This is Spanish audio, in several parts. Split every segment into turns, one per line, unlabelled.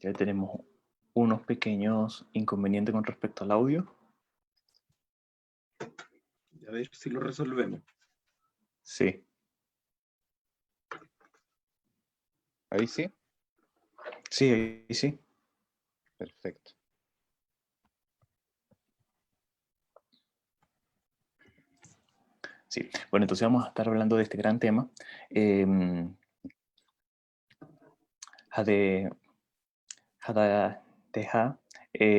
Ya tenemos unos pequeños inconvenientes con respecto al audio.
A ver si lo resolvemos.
Sí.
¿Ahí sí?
Sí, ahí sí.
Perfecto.
Sí. Bueno, entonces vamos a estar hablando de este gran tema. Hada Teja,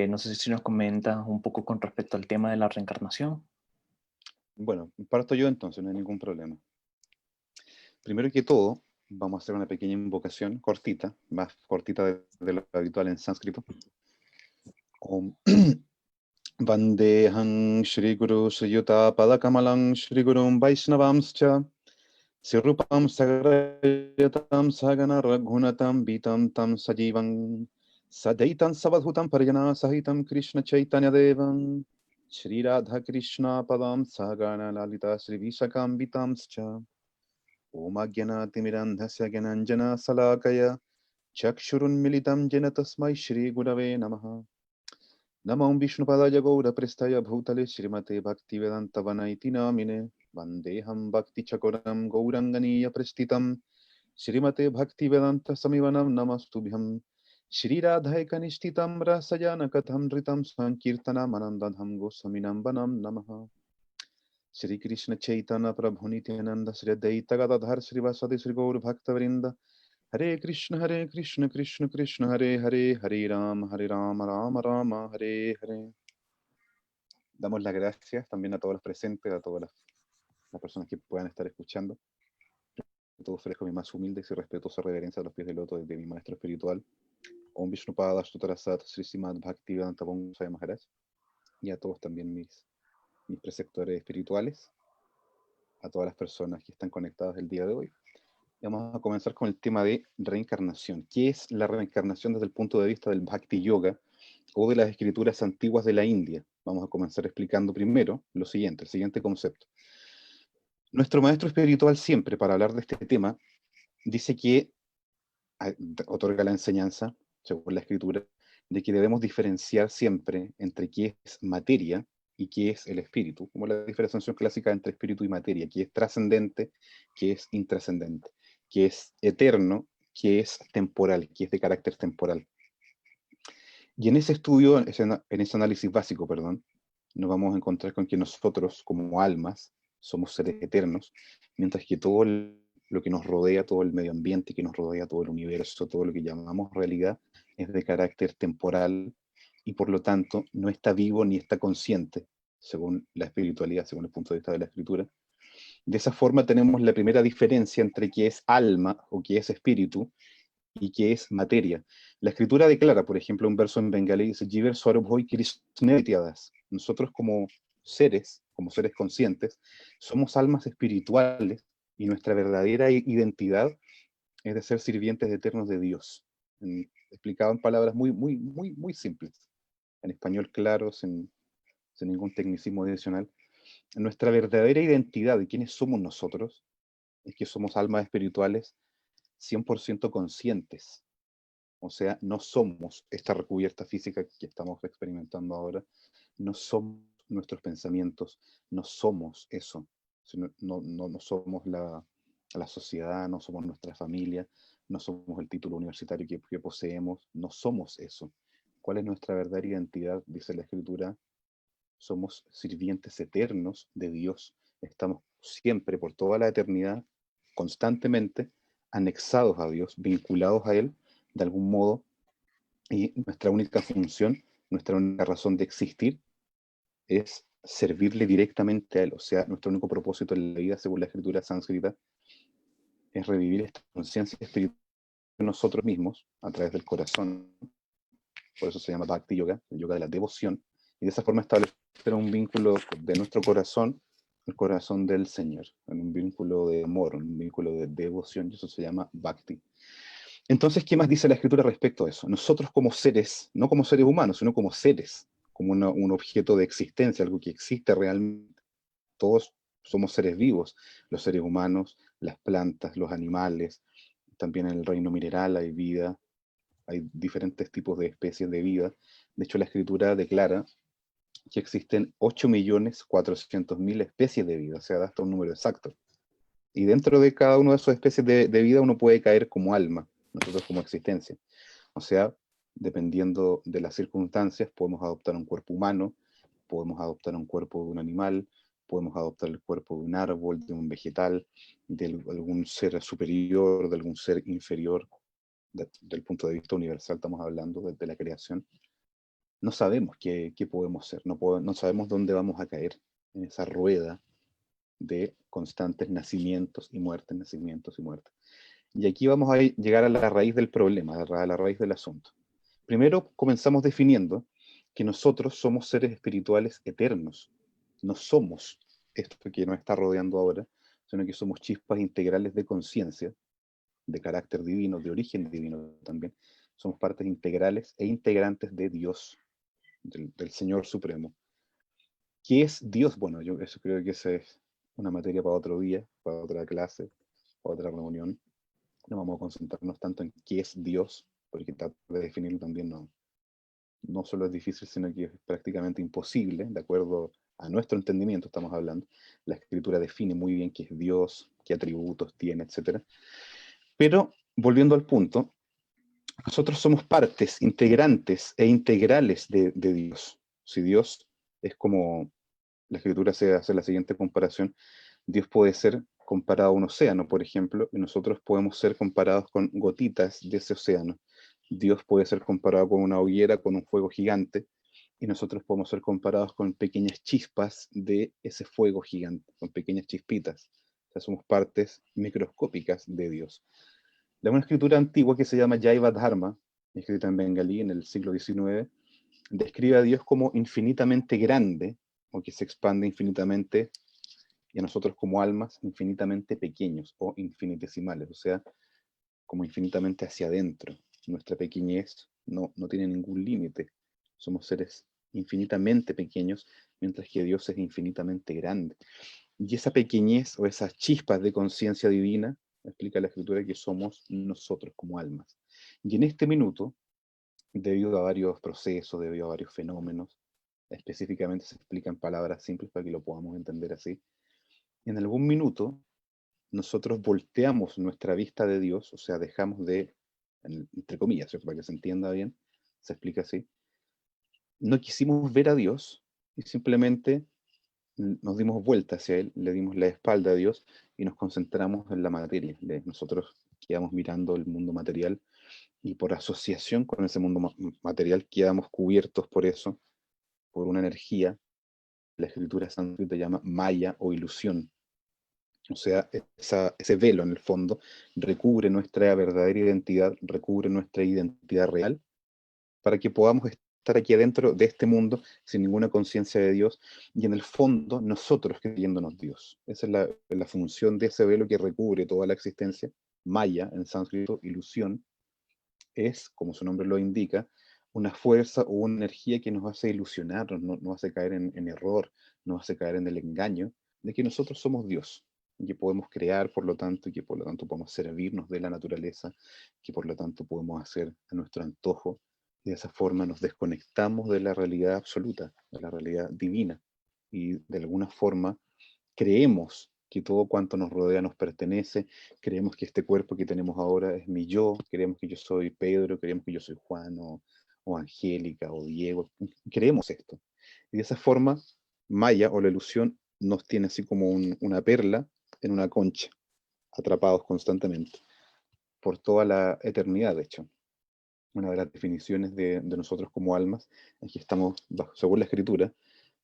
no sé si nos comentas un poco con respecto al tema de la reencarnación.
Bueno, parto yo entonces, no hay ningún problema. Primero que todo, vamos a hacer una pequeña invocación cortita, más cortita de lo habitual en sánscrito. Om Vandeham Shri Guru Suyuta Padakamalam Shri Gurum Vaishnavamscha Sirupam Sagrayatam Sagana Raghunatam Vitam Tam Sajivam Sadaitam Savadhutam Parjana Sahitam Krishna Chaitanya Devam Shri Radha Krishna Padam Sagana Lalita Sri Vishakam Vitamscha Om Agyanatimirandhasya Gyananjana Salakaya Chakshurun Militam Jena Tasmai Shri Gurave Namaha Namo Vishnupadaya Gaura Prestaya Bhutale Srimate Bhaktivedanta Vanaiti Namine Vandeham Bhakti Chakoram Gauranganiya Prestitam Srimate Bhaktivedanta Samivanam Namastubhyam Shri Radhai Kanishtitam Rasayana Katham Ritam Sankirtana Manandadham Gosaminam Vanam Namaha Shri Krishna Chaitanya Prabhu Nityananda Shri Advaita Gadadhar Srivasadi Shri Gaur Bhaktavrinda Hare Krishna Krishna Krishna Hare Hare Hare Rama Rama Rama Hare Hare. Damos las gracias también a todos los presentes, a todas las personas que puedan estar escuchando. Todo ofrezco mi más humilde y respetuosa reverencia a los pies del loto de mi maestro espiritual, Om Vishnupada Ashtotarasat Sri Srimad Bhaktivedanta Swami Maharaj, y a todos también mis preceptores espirituales, a todas las personas que están conectadas el día de hoy. Y vamos a comenzar con el tema de reencarnación. ¿Qué es la reencarnación desde el punto de vista del Bhakti Yoga o de las escrituras antiguas de la India? Vamos a comenzar explicando primero lo siguiente, el siguiente concepto. Nuestro maestro espiritual siempre, para hablar de este tema, dice que otorga la enseñanza, según la escritura, de que debemos diferenciar siempre entre qué es materia y qué es el espíritu, como la diferenciación clásica entre espíritu y materia, qué es trascendente, qué es intrascendente, qué es eterno, qué es temporal, qué es de carácter temporal. Y en ese estudio, en ese análisis básico, perdón, nos vamos a encontrar con que nosotros, como almas, somos seres eternos, mientras que todo lo que nos rodea, todo el medio ambiente que nos rodea, todo el universo, todo lo que llamamos realidad, es de carácter temporal y por lo tanto no está vivo ni está consciente, según la espiritualidad, según el punto de vista de la escritura. De esa forma tenemos la primera diferencia entre qué es alma o qué es espíritu y qué es materia. La escritura declara, por ejemplo, un verso en bengalí, dice, Jiver Swarabhoi Krishnetiadas. Nosotros como seres conscientes, somos almas espirituales y nuestra verdadera identidad es de ser sirvientes eternos de Dios. Explicado en palabras muy simples, en español claro, sin ningún tecnicismo adicional. Nuestra verdadera identidad de quiénes somos nosotros es que somos almas espirituales 100% conscientes. O sea, no somos esta recubierta física que estamos experimentando ahora, no somos nuestros pensamientos, no somos eso, no somos la sociedad, no somos nuestra familia, no somos el título universitario que poseemos, no somos eso. ¿Cuál es nuestra verdadera identidad? Dice la Escritura, somos sirvientes eternos de Dios, estamos siempre, por toda la eternidad, constantemente anexados a Dios, vinculados a Él, de algún modo, y nuestra única función, nuestra única razón de existir es servirle directamente a Él. O sea, nuestro único propósito en la vida, según la escritura sánscrita, es revivir esta conciencia espiritual de nosotros mismos a través del corazón. Por eso se llama Bhakti Yoga, el yoga de la devoción. Y de esa forma establecer un vínculo de nuestro corazón, el corazón del Señor, en un vínculo de amor, un vínculo de devoción, y eso se llama Bhakti. Entonces, ¿qué más dice la Escritura respecto a eso? Nosotros como seres, no como seres humanos, sino como seres, como un objeto de existencia, algo que existe realmente. Todos somos seres vivos, los seres humanos, las plantas, los animales, también en el reino mineral hay vida, hay diferentes tipos de especies de vida. De hecho, la escritura declara que existen 8.400.000 especies de vida, o sea, da hasta un número exacto. Y dentro de cada una de esas especies de vida uno puede caer como alma, nosotros como existencia. O sea, dependiendo de las circunstancias, podemos adoptar un cuerpo humano, podemos adoptar un cuerpo de un animal, podemos adoptar el cuerpo de un árbol, de un vegetal, de algún ser superior, de algún ser inferior, del punto de vista universal estamos hablando, desde la creación. No sabemos qué podemos ser, no sabemos dónde vamos a caer en esa rueda de constantes nacimientos y muertes, nacimientos y muertes. Y aquí vamos a llegar a la raíz del problema, a la raíz del asunto. Primero comenzamos definiendo que nosotros somos seres espirituales eternos. No somos esto que nos está rodeando ahora, sino que somos chispas integrales de conciencia, de carácter divino, de origen divino también. Somos partes integrales e integrantes de Dios, del Señor Supremo. ¿Qué es Dios? Bueno, yo eso creo que esa es una materia para otro día, para otra clase, para otra reunión. No vamos a concentrarnos tanto en qué es Dios, porque tratar de definirlo también no solo es difícil, sino que es prácticamente imposible, de acuerdo a nuestro entendimiento estamos hablando. La escritura define muy bien qué es Dios, qué atributos tiene, etc. Pero, volviendo al punto, nosotros somos partes integrantes e integrales de Dios. Si Dios es como la escritura hace la siguiente comparación, Dios puede ser comparado a un océano, por ejemplo, y nosotros podemos ser comparados con gotitas de ese océano. Dios puede ser comparado con una hoguera, con un fuego gigante, y nosotros podemos ser comparados con pequeñas chispas de ese fuego gigante, con pequeñas chispitas. O sea, somos partes microscópicas de Dios. Una escritura antigua que se llama Jaiva Dharma, escrita en bengalí en el siglo XIX, describe a Dios como infinitamente grande, o que se expande infinitamente, y a nosotros como almas infinitamente pequeños o infinitesimales, o sea, como infinitamente hacia adentro. Nuestra pequeñez no tiene ningún límite. Somos seres infinitamente pequeños, mientras que Dios es infinitamente grande. Y esa pequeñez o esas chispas de conciencia divina, explica la Escritura, que somos nosotros como almas. Y en este minuto, debido a varios procesos, debido a varios fenómenos, específicamente se explica en palabras simples para que lo podamos entender así, en algún minuto nosotros volteamos nuestra vista de Dios, o sea, dejamos de, entre comillas, ¿cierto? Para que se entienda bien, se explica así, no quisimos ver a Dios y simplemente nos dimos vuelta hacia Él, le dimos la espalda a Dios y nos concentramos en la materia. Nosotros quedamos mirando el mundo material y por asociación con ese mundo material quedamos cubiertos por eso, por una energía. La escritura sánscrita llama maya o ilusión. O sea, ese velo en el fondo recubre nuestra verdadera identidad, recubre nuestra identidad real, para que podamos estar aquí adentro de este mundo sin ninguna conciencia de Dios, y en el fondo nosotros creyéndonos Dios. Esa es la función de ese velo que recubre toda la existencia. Maya, en sánscrito, ilusión, es, como su nombre lo indica, una fuerza o una energía que nos hace ilusionarnos, nos hace caer en error, nos hace caer en el engaño de que nosotros somos Dios, y que podemos crear, por lo tanto, y que por lo tanto podemos servirnos de la naturaleza, que por lo tanto podemos hacer a nuestro antojo, y de esa forma nos desconectamos de la realidad absoluta, de la realidad divina, y de alguna forma creemos que todo cuanto nos rodea nos pertenece, creemos que este cuerpo que tenemos ahora es mi yo, creemos que yo soy Pedro, creemos que yo soy Juan o Angélica o Diego, creemos esto. Y de esa forma, Maya o la ilusión nos tiene así como una perla en una concha, atrapados constantemente, por toda la eternidad, de hecho. Una de las definiciones de nosotros como almas es que estamos, según la escritura,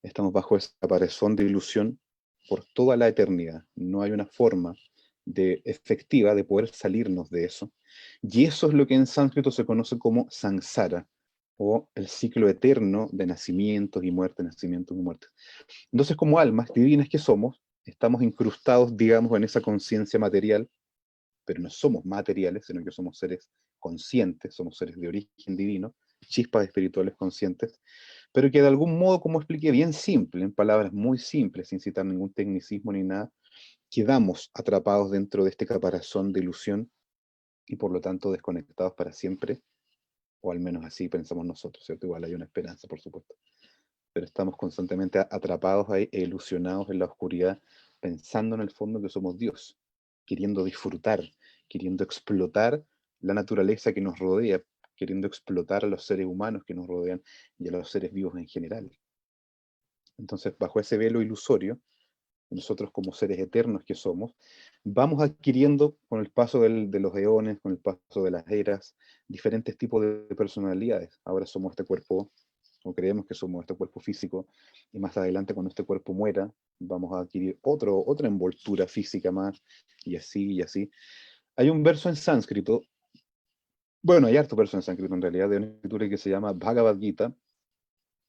estamos bajo esa caparazón de ilusión por toda la eternidad. No hay una forma efectiva de poder salirnos de eso. Y eso es lo que en sánscrito se conoce como samsara, o el ciclo eterno de nacimientos y muertes, nacimientos y muertes. Entonces, como almas divinas que somos, estamos incrustados, digamos, en esa conciencia material, pero no somos materiales, sino que somos seres conscientes, somos seres de origen divino, chispas espirituales conscientes, pero que de algún modo, como expliqué, bien simple, en palabras muy simples, sin citar ningún tecnicismo ni nada, quedamos atrapados dentro de este caparazón de ilusión y por lo tanto desconectados para siempre o al menos así pensamos nosotros, ¿cierto? Igual hay una esperanza, por supuesto. Pero estamos constantemente atrapados ahí e ilusionados en la oscuridad, pensando en el fondo que somos Dios, queriendo disfrutar, queriendo explotar la naturaleza que nos rodea, queriendo explotar a los seres humanos que nos rodean y a los seres vivos en general. Entonces, bajo ese velo ilusorio, nosotros como seres eternos que somos, vamos adquiriendo con el paso de los eones, con el paso de las eras, diferentes tipos de personalidades. Ahora somos este cuerpo, o creemos que somos este cuerpo físico, y más adelante cuando este cuerpo muera, vamos a adquirir otra envoltura física más, y así, y así. Hay un verso en sánscrito, bueno, hay harto verso en sánscrito en realidad, de una escritura que se llama Bhagavad Gita,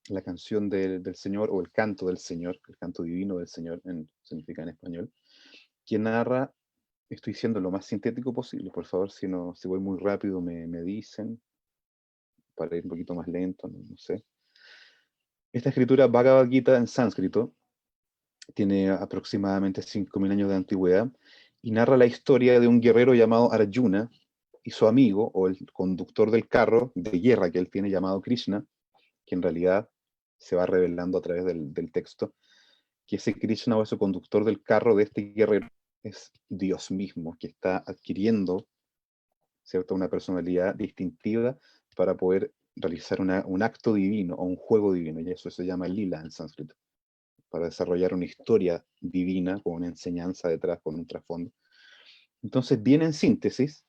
la canción del Señor, o el canto del Señor, el canto divino del Señor, significa en español, que narra, estoy siendo lo más sintético posible, por favor, si voy muy rápido me dicen, para ir un poquito más lento, no sé. Esta escritura Bhagavad Gita en sánscrito tiene aproximadamente 5.000 años de antigüedad y narra la historia de un guerrero llamado Arjuna y su amigo, o el conductor del carro de guerra que él tiene llamado Krishna, que en realidad se va revelando a través del texto, que ese Krishna o ese conductor del carro de este guerrero es Dios mismo, que está adquiriendo, ¿cierto?, una personalidad distintiva para poder realizar un acto divino o un juego divino, y eso se llama lila en sánscrito, para desarrollar una historia divina con una enseñanza detrás, con un trasfondo. Entonces, bien en síntesis,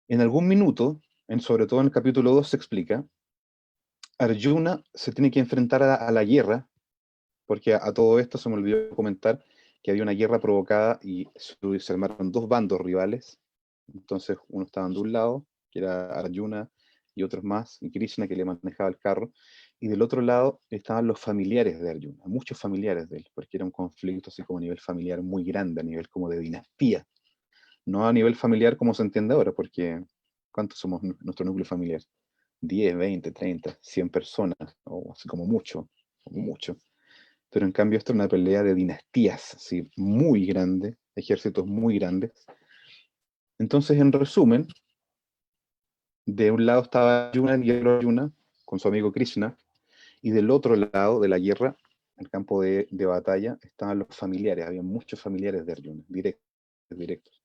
en algún minuto, sobre todo en el capítulo 2 se explica, Arjuna se tiene que enfrentar a la guerra, porque a todo esto se me olvidó comentar que había una guerra provocada y se armaron dos bandos rivales. Entonces uno estaba de un lado, que era Arjuna, y otros más, y Krishna, que le manejaba el carro, y del otro lado estaban los familiares de Arjuna, muchos familiares de él, porque era un conflicto así como a nivel familiar muy grande, a nivel como de dinastía, no a nivel familiar como se entiende ahora, porque ¿cuántos somos nuestro núcleo familiar? 10, 20, 30, 100 personas, o así como mucho, pero en cambio esto es una pelea de dinastías, así, muy grande, ejércitos muy grandes. Entonces, en resumen, de un lado estaba Arjuna, el guerrero Arjuna, con su amigo Krishna, y del otro lado de la guerra, el campo de batalla, estaban los familiares, había muchos familiares de Arjuna, directos.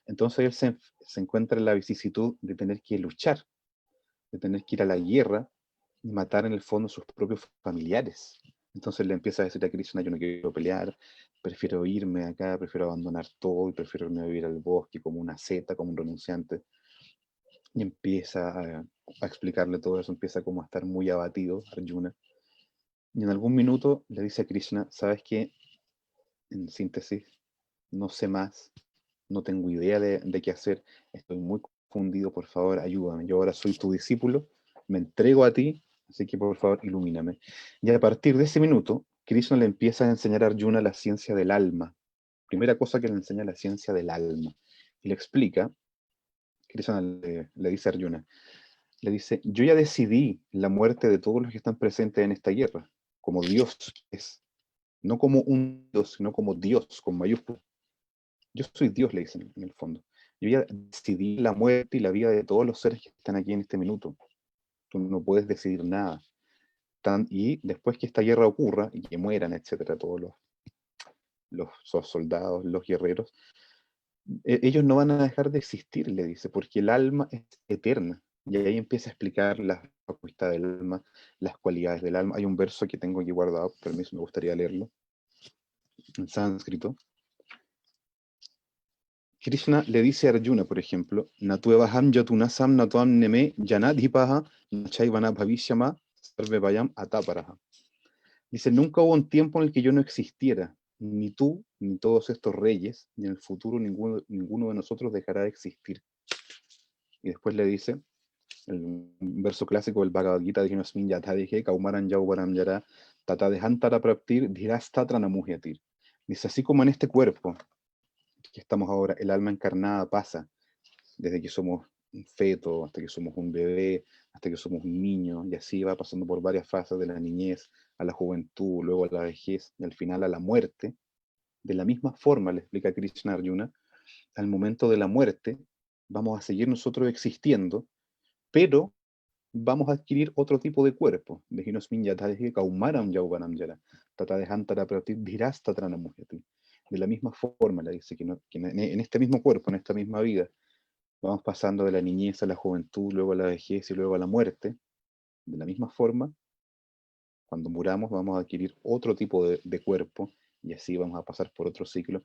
Entonces él se encuentra en la vicisitud de tener que luchar, de tener que ir a la guerra y matar en el fondo a sus propios familiares. Entonces le empieza a decir a Krishna, yo no quiero pelear, prefiero irme acá, prefiero abandonar todo y prefiero irme a vivir al bosque como una seta, como un renunciante. Y empieza a explicarle todo eso, empieza como a estar muy abatido Arjuna. Y en algún minuto le dice a Krishna, ¿sabes qué? En síntesis, no sé más, no tengo idea de qué hacer, estoy muy confundido, por favor, ayúdame. Yo ahora soy tu discípulo, me entrego a ti, así que por favor, ilumíname. Y a partir de ese minuto, Krishna le empieza a enseñar a Arjuna la ciencia del alma. Primera cosa que le enseña la ciencia del alma. Y le explica, Krishna le dice a Arjuna, le dice, yo ya decidí la muerte de todos los que están presentes en esta guerra, como Dios es. No como un Dios, sino como Dios, con mayúsculas. Yo soy Dios, le dicen en el fondo. Yo ya decidí la muerte y la vida de todos los seres que están aquí en este minuto. Tú no puedes decidir nada. Y después que esta guerra ocurra y que mueran, etcétera, todos los soldados, los guerreros, ellos no van a dejar de existir, le dice, porque el alma es eterna. Y ahí empieza a explicar las facultades del alma, las cualidades del alma. Hay un verso que tengo aquí guardado, permiso, me gustaría leerlo, en sánscrito. Krishna le dice a Arjuna, por ejemplo, Natuevaham yatunasam natuam neme yanadhipaha nachaivana bhavishyama sarvevayam ataparaha. Dice, nunca hubo un tiempo en el que yo no existiera, ni tú, ni todos estos reyes, ni en el futuro ninguno de nosotros dejará de existir. Y después le dice, un verso clásico del Bhagavad Gita, Dhinasmin yatadije kaumaran yauvaram yara tatadehantara praptir dhirastatranamujyatir. Dice, así como en este cuerpo que estamos ahora, el alma encarnada pasa desde que somos un feto, hasta que somos un bebé, hasta que somos un niño, y así va pasando por varias fases de la niñez a la juventud, luego a la vejez, y al final a la muerte. De la misma forma, le explica Krishna a Arjuna, al momento de la muerte vamos a seguir nosotros existiendo, pero vamos a adquirir otro tipo de cuerpo. Dejinos minyatadhi kaumaram yauvanam yara, tatadehantara pratit dhirastatranamujyati. De la misma forma, le dice que en este mismo cuerpo, en esta misma vida, vamos pasando de la niñez a la juventud, luego a la vejez y luego a la muerte. De la misma forma, cuando muramos vamos a adquirir otro tipo de cuerpo y así vamos a pasar por otro ciclo.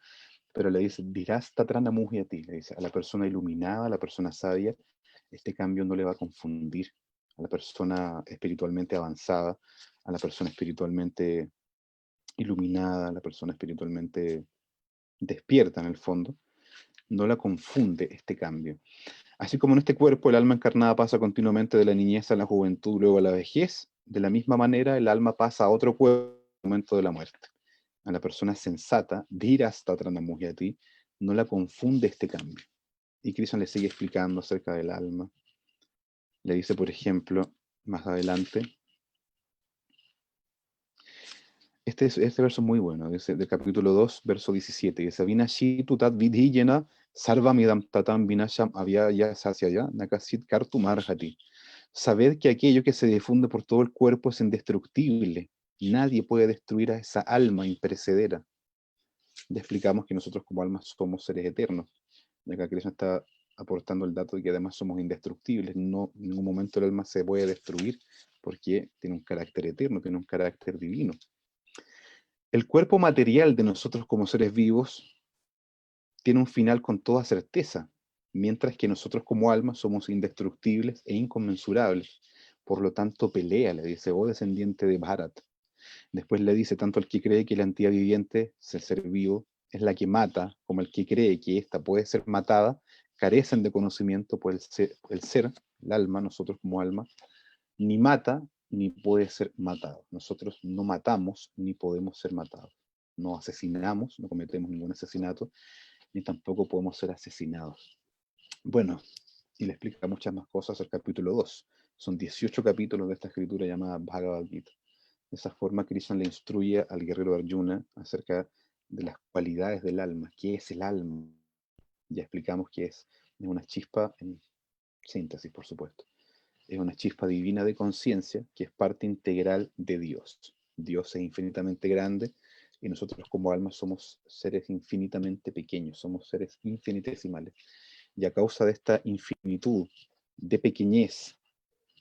Pero le dice, dhirastatranamujyati, le dice a la persona iluminada, a la persona sabia, este cambio no le va a confundir. A la persona espiritualmente avanzada, a la persona espiritualmente iluminada, a la persona espiritualmente despierta en el fondo, no la confunde este cambio. Así como en este cuerpo el alma encarnada pasa continuamente de la niñez a la juventud, luego a la vejez, de la misma manera el alma pasa a otro cuerpo en el momento de la muerte. A la persona sensata, dhirastatranamujyati, no la confunde este cambio. Y Krishna le sigue explicando acerca del alma. Le dice, por ejemplo, más adelante, este verso es muy bueno, dice, del capítulo 2, verso 17, dice, Vinashitu tad vidhiyena sarvamidam tatam vinasham avyaya sasyaya nakasit kartumarhati. Sabed que aquello que se difunde por todo el cuerpo es indestructible. Nadie puede destruir a esa alma imperecedera. Ya explicamos que nosotros como almas somos seres eternos. Y acá Krishna está aportando el dato de que además somos indestructibles. No, en ningún momento el alma se puede destruir porque tiene un carácter eterno, tiene un carácter divino. El cuerpo material de nosotros como seres vivos tiene un final con toda certeza, mientras que nosotros como almas somos indestructibles e inconmensurables. Por lo tanto, pelea, le dice, oh descendiente de Bharat. Después le dice, tanto el que cree que la entidad viviente, el ser vivo, es la que mata, como el que cree que ésta puede ser matada, carecen de conocimiento, pues el ser, el alma, nosotros como alma, ni mata ni puede ser matado. Nosotros no matamos ni podemos ser matados. No asesinamos, no cometemos ningún asesinato, ni tampoco podemos ser asesinados. Bueno, y le explica muchas más cosas el capítulo 2. Son 18 capítulos de esta escritura llamada Bhagavad Gita. De esa forma, Krishna le instruye al guerrero Arjuna acerca de las cualidades del alma. ¿Qué es el alma? Ya explicamos que es una chispa, en síntesis, por supuesto. Es una chispa divina de conciencia que es parte integral de Dios. Dios es infinitamente grande y nosotros como almas somos seres infinitamente pequeños, somos seres infinitesimales. Y a causa de esta infinitud de pequeñez,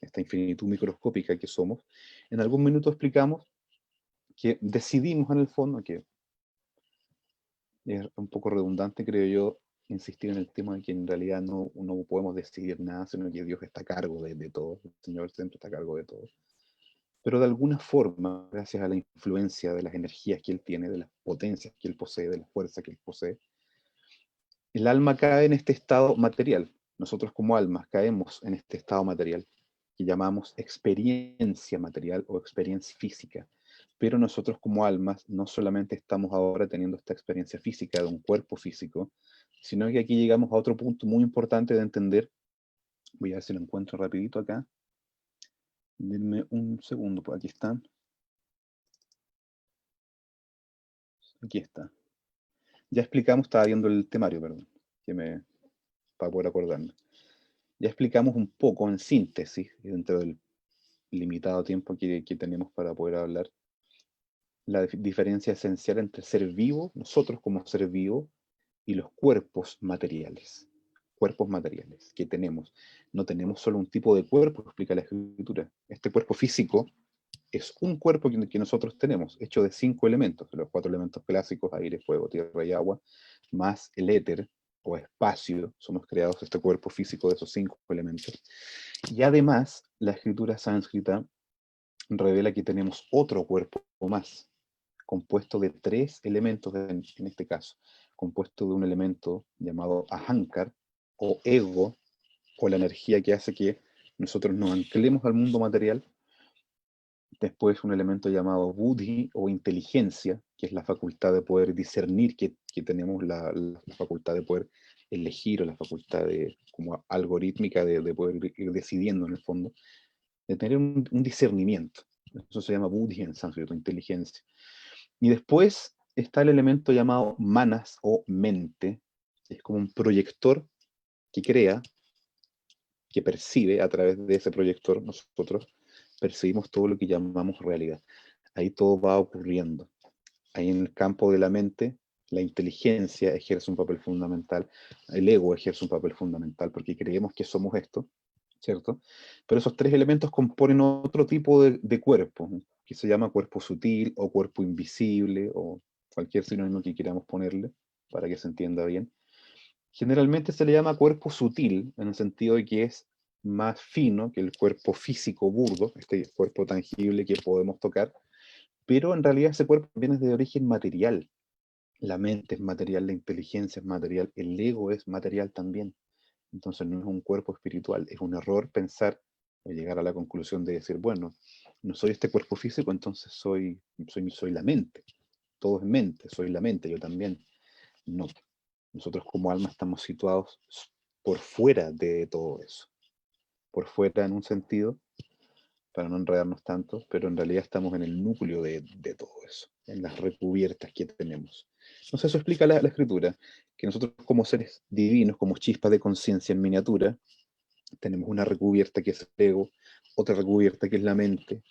esta infinitud microscópica que somos, en algún minuto explicamos que decidimos en el fondo, que es un poco redundante creo yo, insistir en el tema de que en realidad no podemos decidir nada, sino que Dios está a cargo de todo, el Señor siempre está a cargo de todo. Pero de alguna forma, gracias a la influencia de las energías que Él tiene, de las potencias que Él posee, de la fuerza que Él posee, el alma cae en este estado material. Nosotros como almas caemos en este estado material que llamamos experiencia material o experiencia física. Pero nosotros como almas no solamente estamos ahora teniendo esta experiencia física de un cuerpo físico, sino que aquí llegamos a otro punto muy importante de entender. Voy a ver si lo encuentro rapidito acá. Denme un segundo, pues aquí están. Aquí está. Ya explicamos, estaba viendo el temario, perdón, para poder acordarme. Ya explicamos un poco en síntesis, dentro del limitado tiempo que tenemos para poder hablar, la diferencia esencial entre ser vivo, nosotros como ser vivo, y los cuerpos materiales. Cuerpos materiales que tenemos. No tenemos solo un tipo de cuerpo, explica la escritura. Este cuerpo físico es un cuerpo que nosotros tenemos, hecho de 5 elementos, los 4 elementos clásicos, aire, fuego, tierra y agua, más el éter o espacio. Somos creados este cuerpo físico de esos 5 elementos. Y además, la escritura sánscrita revela que tenemos otro cuerpo más, compuesto de 3 elementos en este caso, compuesto de un elemento llamado ahankar o ego, o la energía que hace que nosotros nos anclemos al mundo material. Después un elemento llamado buddhi o inteligencia, que es la facultad de poder discernir, que tenemos la facultad de poder elegir, o la facultad de, como algorítmica de poder ir decidiendo en el fondo, de tener un discernimiento. Eso se llama buddhi en sánscrito, inteligencia. Y después está el elemento llamado manas o mente, que es como un proyector que crea que percibe a través de ese proyector, nosotros percibimos todo lo que llamamos realidad. Ahí todo va ocurriendo. Ahí en el campo de la mente, la inteligencia ejerce un papel fundamental, el ego ejerce un papel fundamental, porque creemos que somos esto, ¿cierto? Pero esos tres elementos componen otro tipo de cuerpo, que se llama cuerpo sutil o cuerpo invisible, o cualquier sinónimo que queramos ponerle, para que se entienda bien. Generalmente se le llama cuerpo sutil, en el sentido de que es más fino que el cuerpo físico burdo, este cuerpo tangible que podemos tocar, pero en realidad ese cuerpo viene de origen material. La mente es material, la inteligencia es material, el ego es material también. Entonces no es un cuerpo espiritual, es un error pensar o llegar a la conclusión de decir, bueno, no soy este cuerpo físico, entonces soy la mente. Todo es mente, soy la mente, yo también. No. Nosotros como alma estamos situados por fuera de todo eso. Por fuera en un sentido, para no enredarnos tanto, pero en realidad estamos en el núcleo de todo eso, en las recubiertas que tenemos. Entonces eso explica la escritura, que nosotros como seres divinos, como chispas de conciencia en miniatura, tenemos una recubierta que es el ego, otra recubierta que es la mente,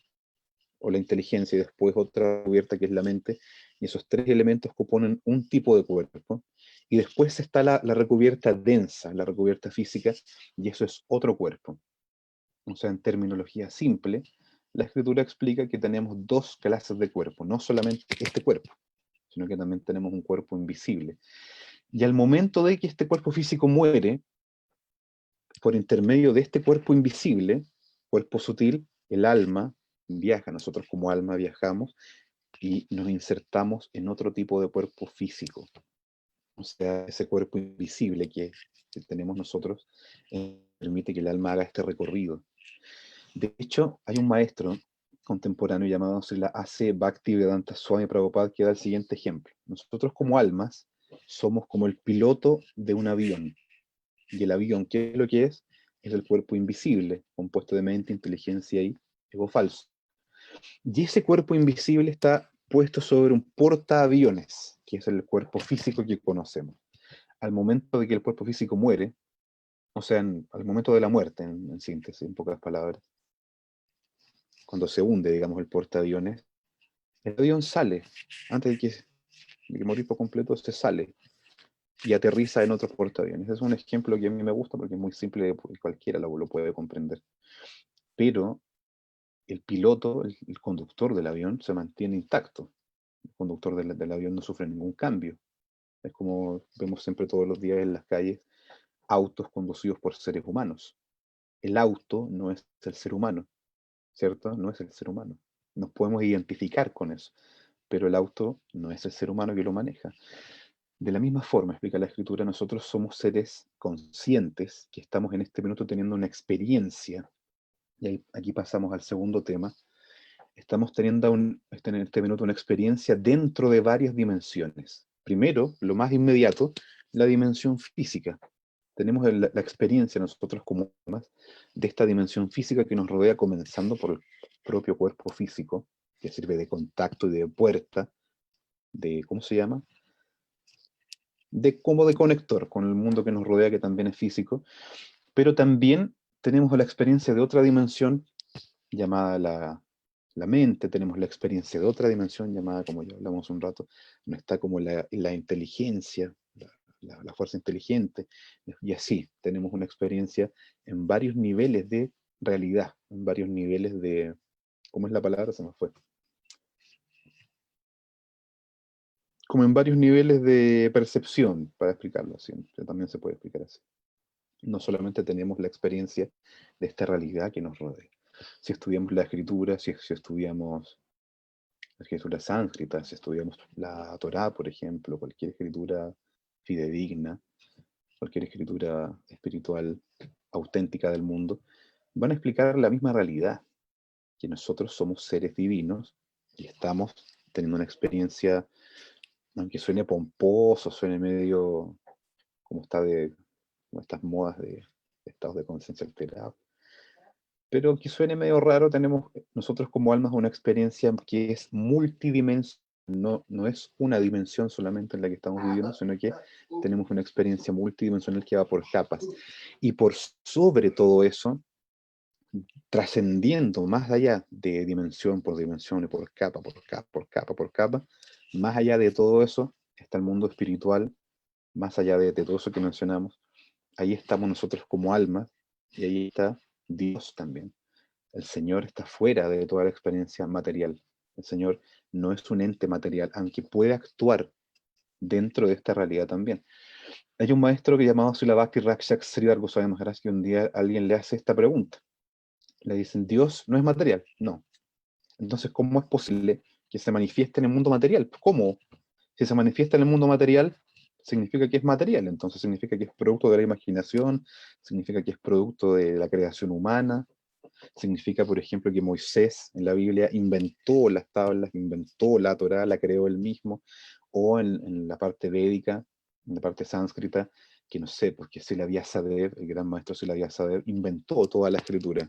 o la inteligencia, y después otra recubierta que es la mente, y esos tres elementos componen un tipo de cuerpo, y después está la recubierta densa, la recubierta física, y eso es otro cuerpo. O sea, en terminología simple, la escritura explica que tenemos dos clases de cuerpo, no solamente este cuerpo, sino que también tenemos un cuerpo invisible. Y al momento de que este cuerpo físico muere, por intermedio de este cuerpo invisible, cuerpo sutil, el alma viaja, nosotros como alma viajamos y nos insertamos en otro tipo de cuerpo físico. O sea, ese cuerpo invisible que tenemos nosotros permite que el alma haga este recorrido. De hecho, hay un maestro contemporáneo llamado Srila A.C. Bhaktivedanta Swami Prabhupada que da el siguiente ejemplo. Nosotros como almas somos como el piloto de un avión. Y el avión, ¿qué es lo que es? Es el cuerpo invisible, compuesto de mente, inteligencia y ego falso. Y ese cuerpo invisible está puesto sobre un portaaviones, que es el cuerpo físico que conocemos. Al momento de que el cuerpo físico muere, o sea, al momento de la muerte, en síntesis, en pocas palabras, cuando se hunde, digamos, el portaaviones, el avión sale, antes de que morir por completo, se sale y aterriza en otro portaaviones. Es un ejemplo que a mí me gusta porque es muy simple, porque cualquiera lo puede comprender. Pero el piloto, el conductor del avión, se mantiene intacto. El conductor del avión no sufre ningún cambio. Es como vemos siempre todos los días en las calles, autos conducidos por seres humanos. El auto no es el ser humano, ¿cierto? No es el ser humano. Nos podemos identificar con eso, pero el auto no es el ser humano que lo maneja. De la misma forma, explica la escritura, nosotros somos seres conscientes que estamos en este minuto teniendo una experiencia, y aquí pasamos al segundo tema. Estamos teniendo en este minuto una experiencia dentro de varias dimensiones. Primero, lo más inmediato, la dimensión física. Tenemos la experiencia nosotros como almas de esta dimensión física que nos rodea, comenzando por el propio cuerpo físico, que sirve de contacto y de puerta, de, ¿cómo se llama? Como de conector con el mundo que nos rodea, que también es físico. Pero también tenemos la experiencia de otra dimensión llamada la mente, tenemos la experiencia de otra dimensión llamada, como ya hablamos un rato, no está como la inteligencia, la fuerza inteligente, y así tenemos una experiencia en varios niveles de realidad, en varios niveles de, ¿cómo es la palabra? Se me fue. Como en varios niveles de percepción, para explicarlo así, también se puede explicar así. No solamente tenemos la experiencia de esta realidad que nos rodea. Si estudiamos la escritura, si estudiamos la escritura sánscrita, si estudiamos la Torá, por ejemplo, cualquier escritura fidedigna, cualquier escritura espiritual auténtica del mundo, van a explicar la misma realidad, que nosotros somos seres divinos y estamos teniendo una experiencia, aunque suene pomposo, suene medio como como estas modas de estados de conciencia alterados, pero que suene medio raro, tenemos nosotros como almas una experiencia que es multidimensional, no es una dimensión solamente en la que estamos viviendo, sino que tenemos una experiencia multidimensional que va por capas. Y por sobre todo eso, trascendiendo más allá de dimensión por dimensión y por capa, por capa, por capa, por capa, más allá de todo eso está el mundo espiritual, más allá de todo eso que mencionamos. Ahí estamos nosotros como almas y ahí está Dios también. El Señor está fuera de toda la experiencia material. El Señor no es un ente material, aunque puede actuar dentro de esta realidad también. Hay un maestro que llamado Silavaki Rakshak Sridhar Goswami Maharaj que un día alguien le hace esta pregunta. Le dicen, Dios no es material. No. Entonces, ¿cómo es posible que se manifieste en el mundo material? ¿Cómo? Si se manifiesta en el mundo material, significa que es material. Entonces significa que es producto de la imaginación, significa que es producto de la creación humana. Significa, por ejemplo, que Moisés en la Biblia inventó las tablas, inventó la Torá, la creó él mismo, o en la parte védica, en la parte sánscrita, que no sé, porque Sila Vyasadeva, el gran maestro Sila Vyasadeva, inventó toda la escritura,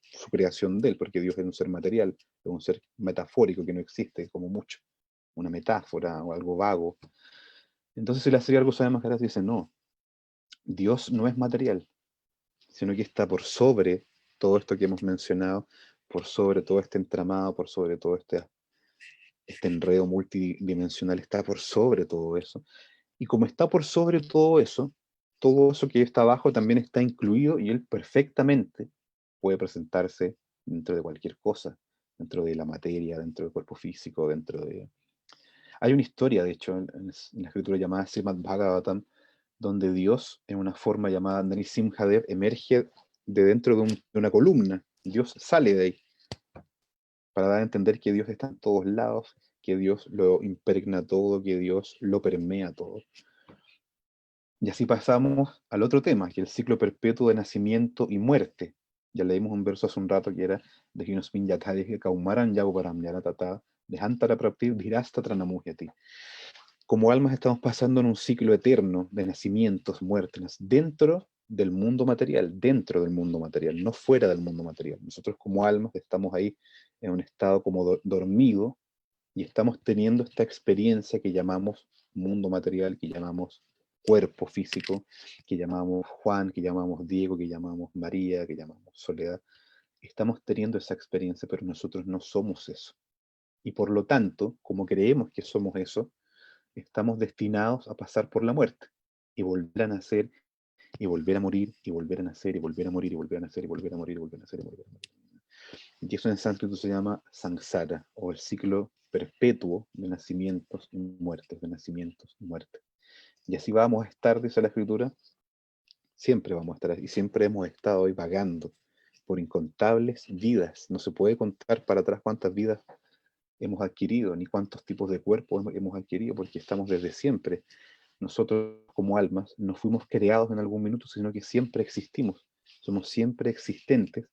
su creación de él, porque Dios es un ser material, es un ser metafórico que no existe como mucho, una metáfora o algo vago. Entonces Sila Sridhar Goswami Maharaj dice, no, Dios no es material, sino que está por sobre todo esto que hemos mencionado, por sobre todo este entramado, por sobre todo este enredo multidimensional, está por sobre todo eso. Y como está por sobre todo eso que está abajo también está incluido y él perfectamente puede presentarse dentro de cualquier cosa, dentro de la materia, dentro del cuerpo físico, dentro de... Hay una historia, de hecho, en la escritura llamada Srimad Bhagavatam, donde Dios, en una forma llamada Nrisimhadev, emerge de dentro de una columna. Dios sale de ahí, para dar a entender que Dios está en todos lados, que Dios lo impregna todo, que Dios lo permea todo. Y así pasamos al otro tema, que es el ciclo perpetuo de nacimiento y muerte. Ya leímos un verso hace un rato que era de Hinosmin Yathadehe Kaumaran Yaguparam Yanatata, de Hantara Praptir Dhirasta Tranamuhyati. Como almas estamos pasando en un ciclo eterno de nacimientos, muertes, dentro del mundo material, no fuera del mundo material. Nosotros como almas estamos ahí en un estado como dormido y estamos teniendo esta experiencia que llamamos mundo material, que llamamos cuerpo físico, que llamamos Juan, que llamamos Diego, que llamamos María, que llamamos Soledad. Estamos teniendo esa experiencia, pero nosotros no somos eso. Y por lo tanto, como creemos que somos eso, estamos destinados a pasar por la muerte y volver a nacer y volver a morir y volver a nacer y volver a morir y volver a nacer y volver a morir y volver a nacer y volver a morir. Y eso en sánscrito se llama samsara, o el ciclo perpetuo de nacimientos y muertes, de nacimientos y muertes. Y así vamos a estar, dice la escritura, siempre vamos a estar, y siempre hemos estado ahí vagando por incontables vidas. No se puede contar para atrás cuántas vidas hemos adquirido, ni cuántos tipos de cuerpos hemos adquirido, porque estamos desde siempre. Nosotros como almas no fuimos creados en algún minuto, sino que siempre existimos. Somos siempre existentes,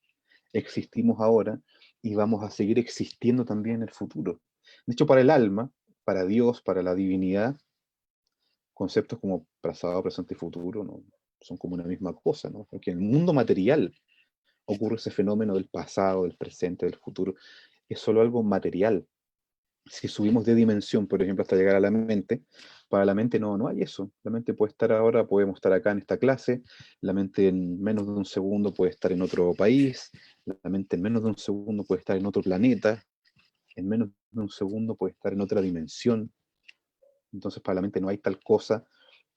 existimos ahora y vamos a seguir existiendo también en el futuro. De hecho, para el alma, para Dios, para la divinidad, conceptos como pasado, presente y futuro no son como una misma cosa, ¿no? Porque en el mundo material ocurre ese fenómeno del pasado, del presente, del futuro. Es solo algo material. Si subimos de dimensión, por ejemplo, hasta llegar a la mente, para la mente no hay eso. La mente puede estar ahora, podemos estar acá en esta clase, la mente en menos de un segundo puede estar en otro país, la mente en menos de un segundo puede estar en otro planeta, en menos de un segundo puede estar en otra dimensión. Entonces para la mente no hay tal cosa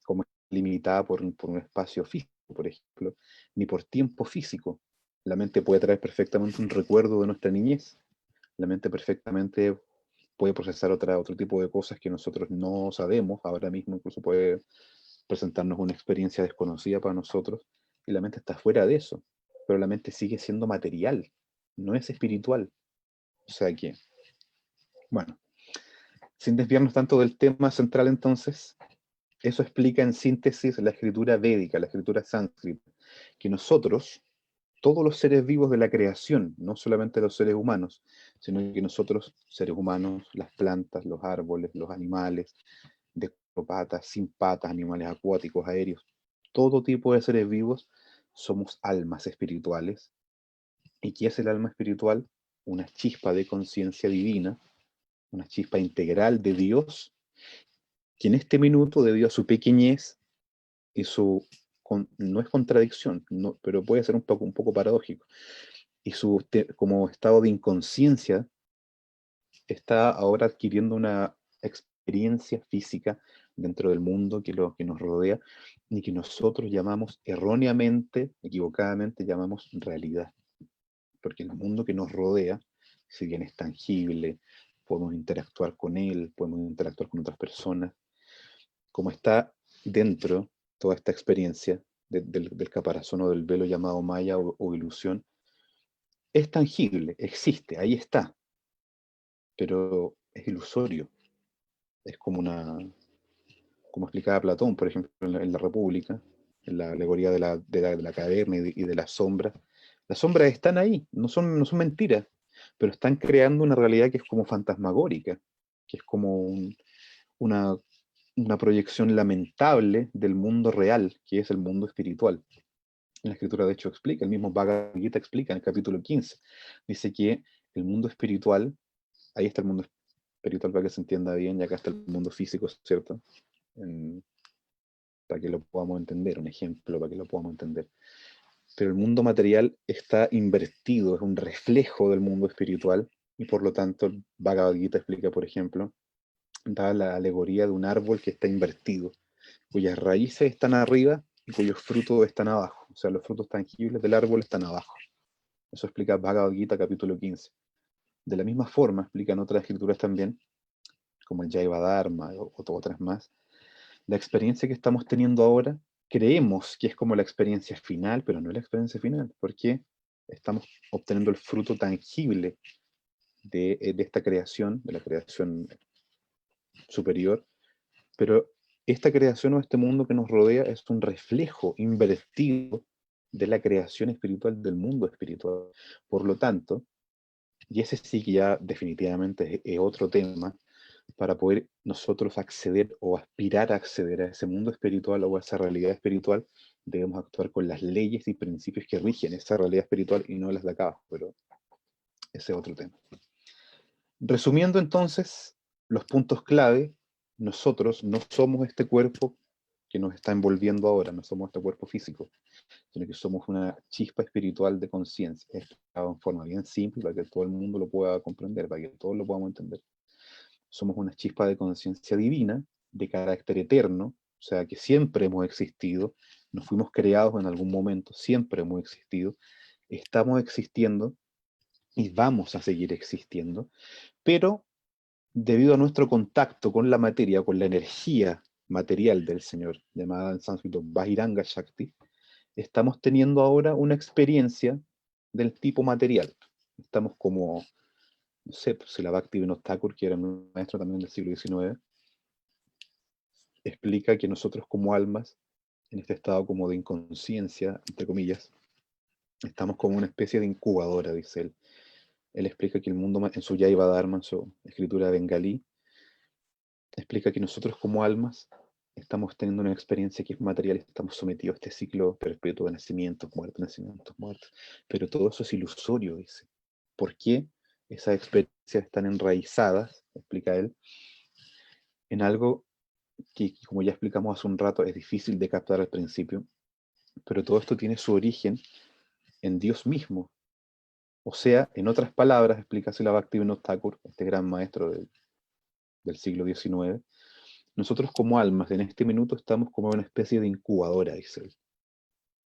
como limitada por un espacio físico, por ejemplo, ni por tiempo físico. La mente puede traer perfectamente un recuerdo de nuestra niñez. La mente perfectamente puede procesar otro tipo de cosas que nosotros no sabemos. Ahora mismo incluso puede presentarnos una experiencia desconocida para nosotros y la mente está fuera de eso. Pero la mente sigue siendo material, no es espiritual. O sea que, bueno, sin desviarnos tanto del tema central entonces, eso explica en síntesis la escritura védica, la escritura sánscrita, que nosotros, todos los seres vivos de la creación, no solamente los seres humanos, sino que nosotros, seres humanos, las plantas, los árboles, los animales, de patas, sin patas, animales acuáticos, aéreos, todo tipo de seres vivos, somos almas espirituales. ¿Y qué es el alma espiritual? Una chispa de conciencia divina, una chispa integral de Dios, que en este minuto, debido a su pequeñez y no es contradicción, no, pero puede ser un poco paradójico, y como estado de inconsciencia, está ahora adquiriendo una experiencia física dentro del mundo que nos rodea y que nosotros llamamos erróneamente, equivocadamente llamamos realidad. Porque el mundo que nos rodea, si bien es tangible, podemos interactuar con él, podemos interactuar con otras personas, como está dentro toda esta experiencia del caparazón o del velo llamado maya o ilusión, es tangible, existe, ahí está, pero es ilusorio. Es como explicaba Platón, por ejemplo, en la República, en la alegoría de la caverna y de las sombras. Las sombras están ahí, no son mentiras, pero están creando una realidad que es como fantasmagórica, que es como una, una proyección lamentable del mundo real, que es el mundo espiritual. La escritura de hecho explica, el mismo Bhagavad Gita explica en el capítulo 15, dice que el mundo espiritual, ahí está el mundo espiritual para que se entienda bien, y acá está el mundo físico, ¿cierto? Para que lo podamos entender, un ejemplo para que lo podamos entender. Pero el mundo material está invertido, es un reflejo del mundo espiritual, y por lo tanto el Bhagavad Gita explica, por ejemplo, da la alegoría de un árbol que está invertido, cuyas raíces están arriba y cuyos frutos están abajo. O sea, los frutos tangibles del árbol están abajo. Eso explica Bhagavad Gita capítulo 15. De la misma forma, explican otras escrituras también, como el Jaiva Dharma o otras más, la experiencia que estamos teniendo ahora, creemos que es como la experiencia final, pero no es la experiencia final, porque estamos obteniendo el fruto tangible de esta creación, de la creación superior, pero esta creación o este mundo que nos rodea es un reflejo invertido de la creación espiritual del mundo espiritual. Por lo tanto, y ese sí que ya definitivamente es otro tema, para poder nosotros acceder o aspirar a acceder a ese mundo espiritual o a esa realidad espiritual, debemos actuar con las leyes y principios que rigen esa realidad espiritual y no las de acá, pero ese es otro tema. Resumiendo entonces, los puntos clave, nosotros no somos este cuerpo que nos está envolviendo ahora, no somos este cuerpo físico, sino que somos una chispa espiritual de conciencia, explicado en forma bien simple para que todo el mundo lo pueda comprender, para que todos lo podamos entender. Somos una chispa de conciencia divina, de carácter eterno, o sea que siempre hemos existido, nos fuimos creados en algún momento, siempre hemos existido, estamos existiendo y vamos a seguir existiendo, pero debido a nuestro contacto con la materia, con la energía material del Señor, llamada en sánscrito Bahiranga Shakti, estamos teniendo ahora una experiencia del tipo material. Estamos como, no sé, pues, si la Bhaktivinoda Thakur, que era un maestro también del siglo XIX, explica que nosotros como almas, en este estado como de inconsciencia, entre comillas, estamos como una especie de incubadora, dice él. Él explica que el mundo, en su Jaiva Dharma, en su escritura bengalí, explica que nosotros como almas estamos teniendo una experiencia que es material, estamos sometidos a este ciclo perpetuo de nacimientos, muertes, pero todo eso es ilusorio, dice. ¿Por qué esas experiencias están enraizadas, explica él, en algo que, como ya explicamos hace un rato, es difícil de captar al principio, pero todo esto tiene su origen en Dios mismo? O sea, en otras palabras, explica Srila Bhaktivinoda Thakur, este gran maestro del siglo XIX, nosotros como almas en este minuto estamos como una especie de incubadora, dice él.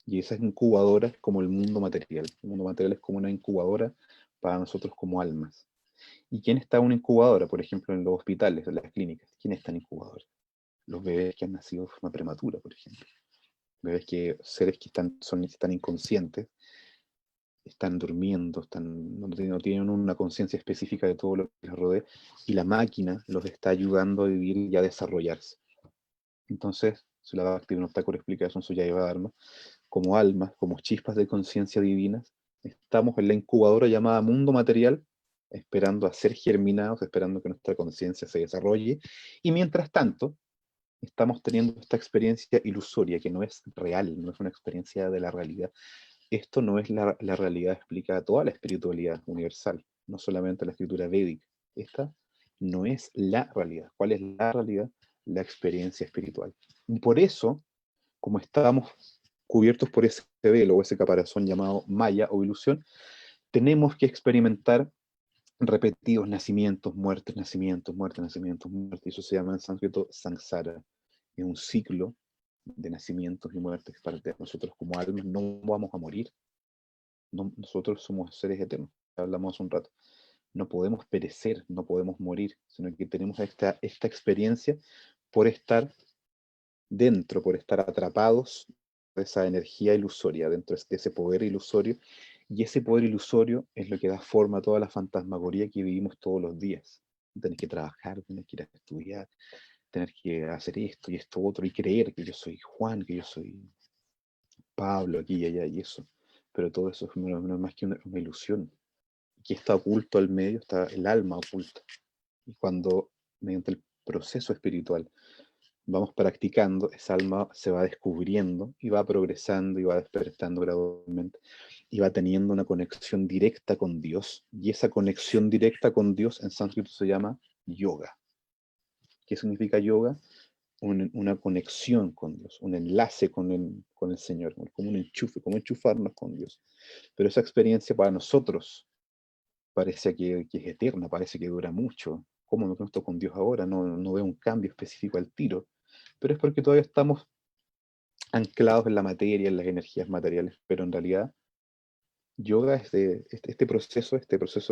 Y esa incubadora es como el mundo material. El mundo material es como una incubadora para nosotros como almas. ¿Y quién está en una incubadora? Por ejemplo, en los hospitales, en las clínicas. ¿Quién está en incubadora? Los bebés que han nacido de forma prematura, por ejemplo. Seres que están inconscientes, están durmiendo, no tienen una conciencia específica de todo lo que les rodea, y la máquina los está ayudando a vivir y a desarrollarse. Entonces, la Bhaktivinoda Thakur explica eso en su Jaiva Dharma, como almas, como chispas de conciencia divinas, estamos en la incubadora llamada mundo material, esperando a ser germinados, esperando que nuestra conciencia se desarrolle, y mientras tanto, estamos teniendo esta experiencia ilusoria, que no es real, no es una experiencia de la realidad. Esto no es la realidad, explica toda la espiritualidad universal, no solamente la escritura védica. Esta no es la realidad. ¿Cuál es la realidad? La experiencia espiritual. Y por eso, como estamos cubiertos por ese velo o ese caparazón llamado maya o ilusión, tenemos que experimentar repetidos nacimientos, muertes, nacimientos, muertes, nacimientos, muertes. Y eso se llama en sánscrito samsara. Es un ciclo de nacimientos y muertes para que nosotros como almas no vamos a morir. No, nosotros somos seres eternos, hablamos hace un rato. No podemos perecer, no podemos morir, sino que tenemos esta experiencia por estar dentro, por estar atrapados de esa energía ilusoria, dentro de ese poder ilusorio, y ese poder ilusorio es lo que da forma a toda la fantasmagoría que vivimos todos los días. Tener que trabajar, tener que ir a estudiar, tener que hacer esto y esto otro, y creer que yo soy Juan, que yo soy Pablo, aquí y allá, y eso. Pero todo eso no es más que una ilusión. Aquí está oculto al medio, está el alma oculta. Y cuando, mediante el proceso espiritual, vamos practicando, esa alma se va descubriendo y va progresando y va despertando gradualmente y va teniendo una conexión directa con Dios. Y esa conexión directa con Dios en sánscrito se llama yoga. ¿Qué significa yoga? Una conexión con Dios, un enlace con el Señor, como un enchufe, como enchufarnos con Dios. Pero esa experiencia para nosotros parece que es eterna, parece que dura mucho. ¿Cómo me conecto con Dios ahora? No veo un cambio específico al tiro, pero es porque todavía estamos anclados en la materia, en las energías materiales, pero en realidad yoga es este proceso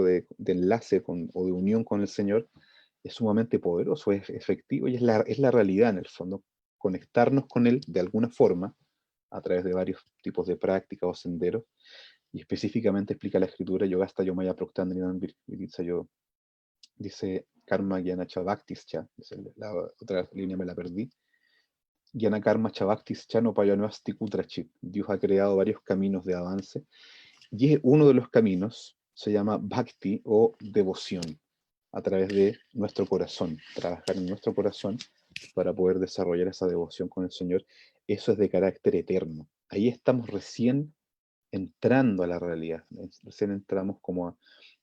de enlace o de unión con el Señor es sumamente poderoso, es efectivo y es la realidad en el fondo. Conectarnos con Él de alguna forma, a través de varios tipos de prácticas o senderos, y específicamente explica la escritura, yoga hasta yomaya proktandrinam yo, dice karma gyana chavaktischa, la otra línea me la perdí, gyana karma chavaktischa no payanasti kutrachit, Dios ha creado varios caminos de avance, y uno de los caminos se llama bhakti o devoción, a través de nuestro corazón, trabajar en nuestro corazón para poder desarrollar esa devoción con el Señor. Eso es de carácter eterno. Ahí estamos recién entrando a la realidad, recién entramos como a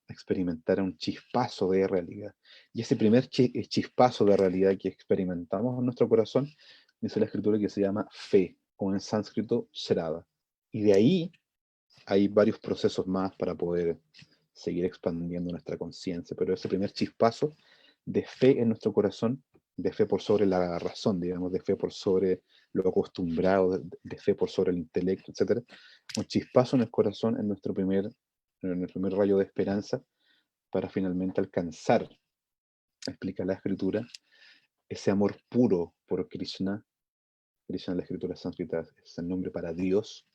experimentar un chispazo de realidad. Y ese primer chispazo de realidad que experimentamos en nuestro corazón, dice la escritura que se llama fe, o en sánscrito shraddha. Y de ahí hay varios procesos más para poder seguir expandiendo nuestra conciencia, pero ese primer chispazo de fe en nuestro corazón, de fe por sobre la razón, digamos, de fe por sobre lo acostumbrado, de fe por sobre el intelecto, etc. Un chispazo en el corazón en nuestro primer rayo de esperanza para finalmente alcanzar, explica la escritura, ese amor puro por Krishna. Krishna en la escritura sánscrita es el nombre para Dios,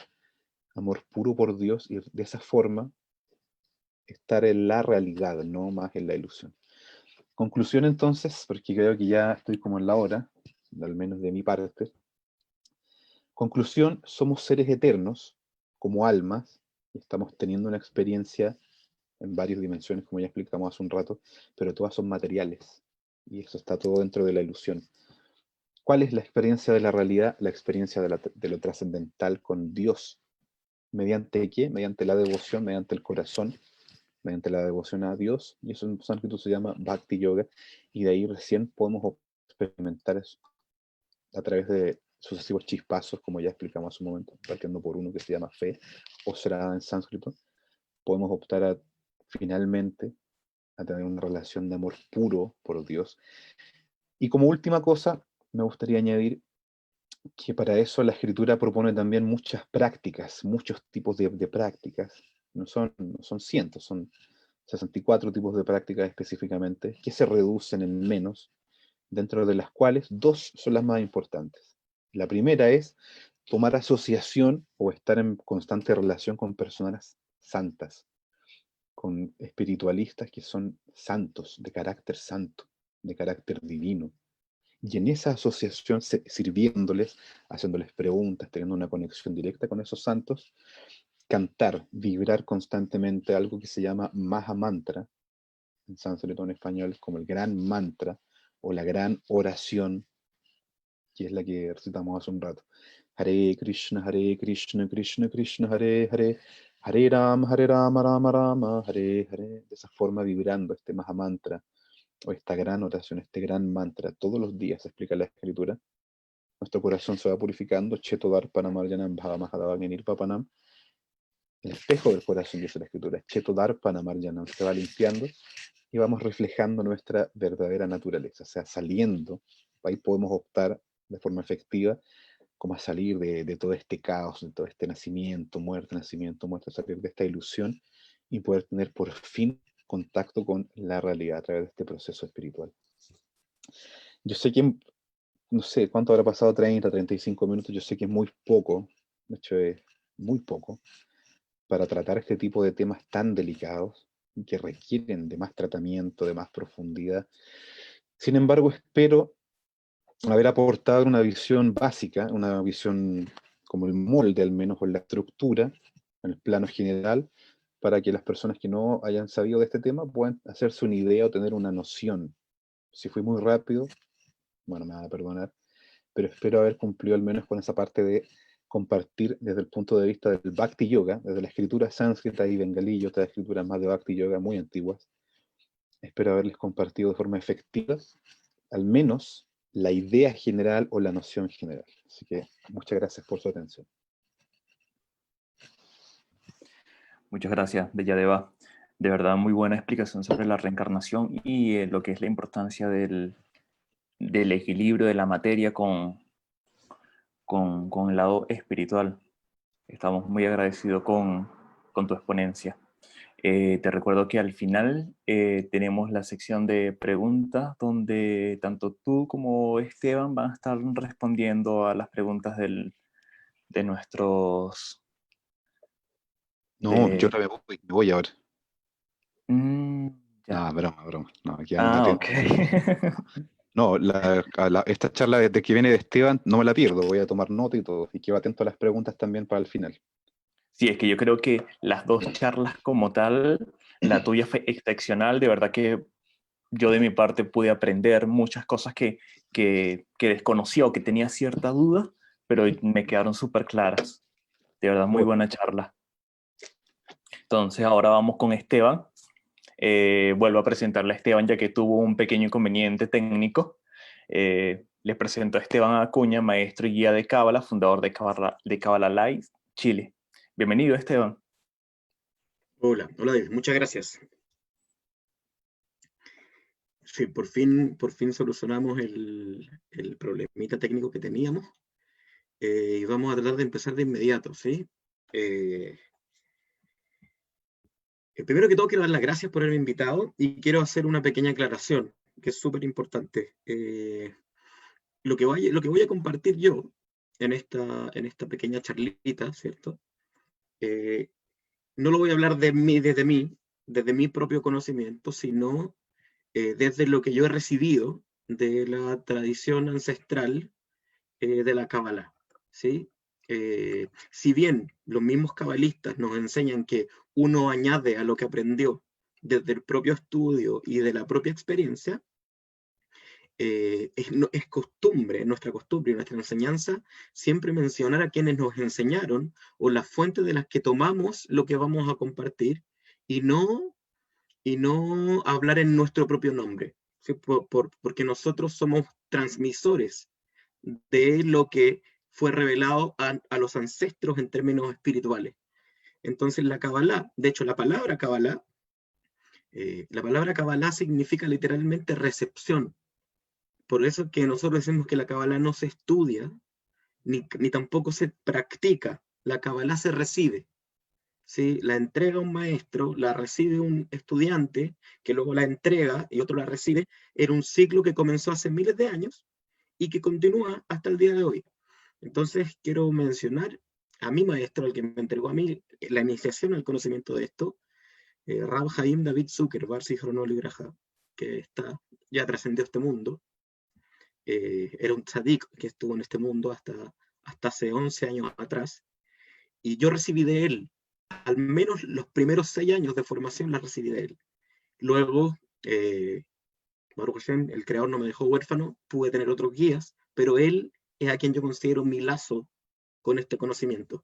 amor puro por Dios, y de esa forma estar en la realidad, no más en la ilusión. Conclusión entonces, porque creo que ya estoy como en la hora, al menos de mi parte. Conclusión, somos seres eternos, como almas, y estamos teniendo una experiencia en varias dimensiones, como ya explicamos hace un rato, pero todas son materiales, y eso está todo dentro de la ilusión. ¿Cuál es la experiencia de la realidad? La experiencia de lo trascendental con Dios. ¿Mediante qué? Mediante la devoción, mediante el corazón, mediante la devoción a Dios, y eso en sánscrito se llama Bhakti Yoga, y de ahí recién podemos experimentar eso a través de sucesivos chispazos, como ya explicamos hace un momento, partiendo por uno que se llama fe, o Shraddha en sánscrito, podemos optar a finalmente a tener una relación de amor puro por Dios. Y como última cosa, me gustaría añadir que para eso la escritura propone también muchas prácticas, muchos tipos de prácticas, no son cientos, son 64 tipos de prácticas específicamente, que se reducen en menos, dentro de las cuales dos son las más importantes. La primera es tomar asociación o estar en constante relación con personas santas, con espiritualistas que son santos, de carácter santo, de carácter divino. Y en esa asociación, sirviéndoles, haciéndoles preguntas, teniendo una conexión directa con esos santos, cantar, vibrar constantemente algo que se llama Maha Mantra, en sánscrito en español, como el gran mantra o la gran oración, que es la que recitamos hace un rato. Hare Krishna, Krishna Krishna, Hare Hare, Hare Rama, Rama Rama, Hare Hare. De esa forma vibrando este Maha Mantra, o esta gran oración, este gran mantra, todos los días explica la escritura, nuestro corazón se va purificando, Cheto Darpanam Arjanam Bhavamahadavagnir Papanam, el espejo del corazón, dice la escritura, Cheto Darpanam Arjanam, se va limpiando y vamos reflejando nuestra verdadera naturaleza, o sea, saliendo, ahí podemos optar de forma efectiva como a salir de todo este caos, de todo este nacimiento, muerte, salir de esta ilusión y poder tener por fin contacto con la realidad a través de este proceso espiritual. Yo sé que, no sé cuánto habrá pasado, 30, 35 minutos, yo sé que es muy poco, de hecho es muy poco, para tratar este tipo de temas tan delicados y que requieren de más tratamiento, de más profundidad. Sin embargo, espero haber aportado una visión básica, una visión como el molde al menos, o la estructura, en el plano general, para que las personas que no hayan sabido de este tema puedan hacerse una idea o tener una noción. Si fui muy rápido, bueno, me van a perdonar, pero espero haber cumplido al menos con esa parte de compartir desde el punto de vista del Bhakti Yoga, desde la escritura sánscrita y bengalí y otras escrituras más de Bhakti Yoga muy antiguas. Espero haberles compartido de forma efectiva, al menos, la idea general o la noción general. Así que muchas gracias por su atención.
Muchas gracias, Belladeva. De verdad, muy buena explicación sobre la reencarnación y lo que es la importancia del equilibrio de la materia con el lado espiritual. Estamos muy agradecidos con tu exponencia. Te recuerdo que al final tenemos la sección de preguntas donde tanto tú como Esteban van a estar respondiendo a las preguntas de nuestros...
No, yo también me voy ahora.
Ya.
No, broma. No, aquí
Ok.
No, esta charla desde que viene de Esteban no me la pierdo, voy a tomar nota y todo, y quedo atento a las preguntas también para el final.
Sí, es que yo creo que las dos charlas como tal, la tuya fue excepcional, de verdad que yo de mi parte pude aprender muchas cosas que desconocía o que tenía cierta duda, pero me quedaron súper claras. De verdad, muy buena charla. Entonces ahora vamos con Esteban. Vuelvo a presentarle a Esteban ya que tuvo un pequeño inconveniente técnico. Les presento a Esteban Acuña, maestro y guía de Cábala, fundador de Cábala Live, Chile. Bienvenido, Esteban.
Hola David, muchas gracias. Sí, por fin solucionamos el problemita técnico que teníamos y vamos a tratar de empezar de inmediato, ¿sí? Primero que todo quiero dar las gracias por haberme invitado y quiero hacer una pequeña aclaración que es súper importante. Lo que voy a compartir yo en esta pequeña charlita, ¿cierto? No lo voy a hablar desde mi propio conocimiento, sino desde lo que yo he recibido de la tradición ancestral de la Cábala, ¿sí? Si bien los mismos cabalistas nos enseñan que uno añade a lo que aprendió desde el propio estudio y de la propia experiencia, es costumbre, nuestra costumbre y nuestra enseñanza, siempre mencionar a quienes nos enseñaron o las fuentes de las que tomamos lo que vamos a compartir y no hablar en nuestro propio nombre, ¿sí? Porque nosotros somos transmisores de lo que fue revelado a los ancestros en términos espirituales. Entonces la Kabbalah, de hecho la palabra Kabbalah significa literalmente recepción. Por eso que nosotros decimos que la Kabbalah no se estudia, ni tampoco se practica. La Kabbalah se recibe. ¿Sí? La entrega un maestro, la recibe un estudiante, que luego la entrega y otro la recibe. Era un ciclo que comenzó hace miles de años y que continúa hasta el día de hoy. Entonces quiero mencionar a mi maestro, el que me entregó a mí la iniciación al conocimiento de esto, Rab Haim David Zucker, Barsi Hronoli Braja, que ya trascendió este mundo. Era un tzadik que estuvo en este mundo hasta hace 11 años atrás, y yo recibí de él, al menos los primeros 6 años de formación la recibí de él. Luego, Baruch Hashem, el creador no me dejó huérfano, pude tener otros guías, pero él es a quien yo considero mi lazo con este conocimiento,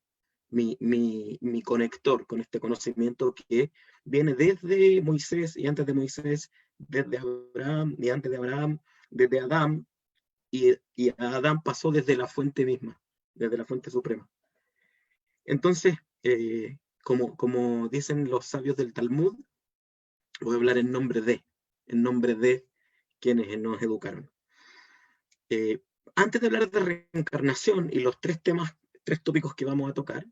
mi conector con este conocimiento que viene desde Moisés y antes de Moisés, desde Abraham y antes de Abraham, desde Adán, y a Adán pasó desde la fuente misma, desde la fuente suprema. Entonces, como dicen los sabios del Talmud, voy a hablar en nombre de quienes nos educaron. Antes de hablar de reencarnación y los tres tópicos que vamos a tocar,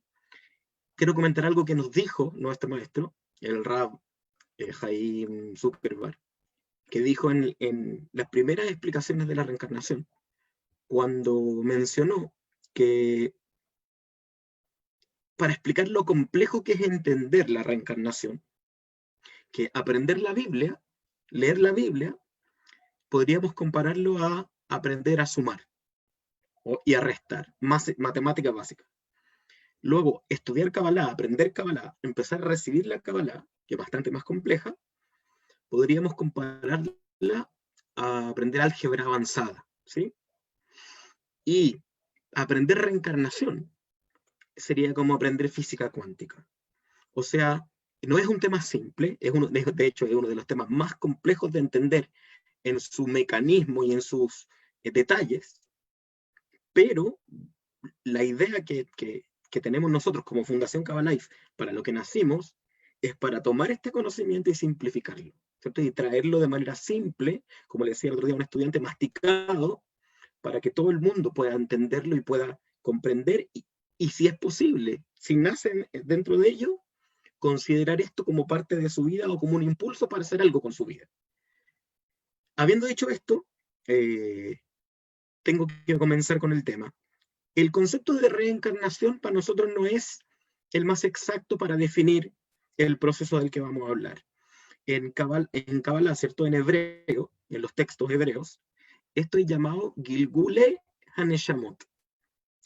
quiero comentar algo que nos dijo nuestro maestro, el Rav Chaim Zuckerberg, que dijo en las primeras explicaciones de la reencarnación, cuando mencionó que para explicar lo complejo que es entender la reencarnación, que aprender la Biblia, leer la Biblia, podríamos compararlo a aprender a sumar y a restar, matemática básica. Luego, estudiar Kabbalah, aprender Kabbalah, empezar a recibir la Kabbalah, que es bastante más compleja, podríamos compararla a aprender álgebra avanzada, ¿sí? Y aprender reencarnación sería como aprender física cuántica. O sea, no es un tema simple, de hecho es uno de los temas más complejos de entender en su mecanismo y en sus detalles, pero la idea que tenemos nosotros como Fundación Kabbalife para lo que nacimos es para tomar este conocimiento y simplificarlo, ¿cierto? Y traerlo de manera simple, como le decía el otro día a un estudiante, masticado, para que todo el mundo pueda entenderlo y pueda comprender, y si es posible, si nacen dentro de ello, considerar esto como parte de su vida o como un impulso para hacer algo con su vida. Habiendo dicho esto, tengo que comenzar con el tema. El concepto de reencarnación para nosotros no es el más exacto para definir el proceso del que vamos a hablar. En Kabbalah, ¿cierto? En hebreo, en los textos hebreos, esto es llamado Gilgule Haneshamot,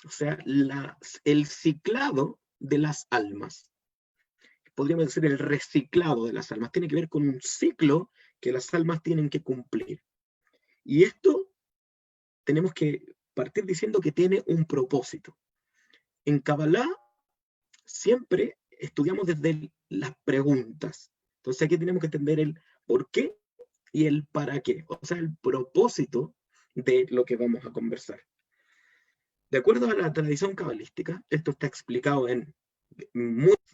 o sea, el ciclado de las almas. Podríamos decir el reciclado de las almas. Tiene que ver con un ciclo que las almas tienen que cumplir. Y esto tenemos que partir diciendo que tiene un propósito. En Kabbalah siempre estudiamos desde las preguntas. Entonces aquí tenemos que entender el por qué y el para qué, o sea, el propósito de lo que vamos a conversar. De acuerdo a la tradición cabalística, esto está explicado en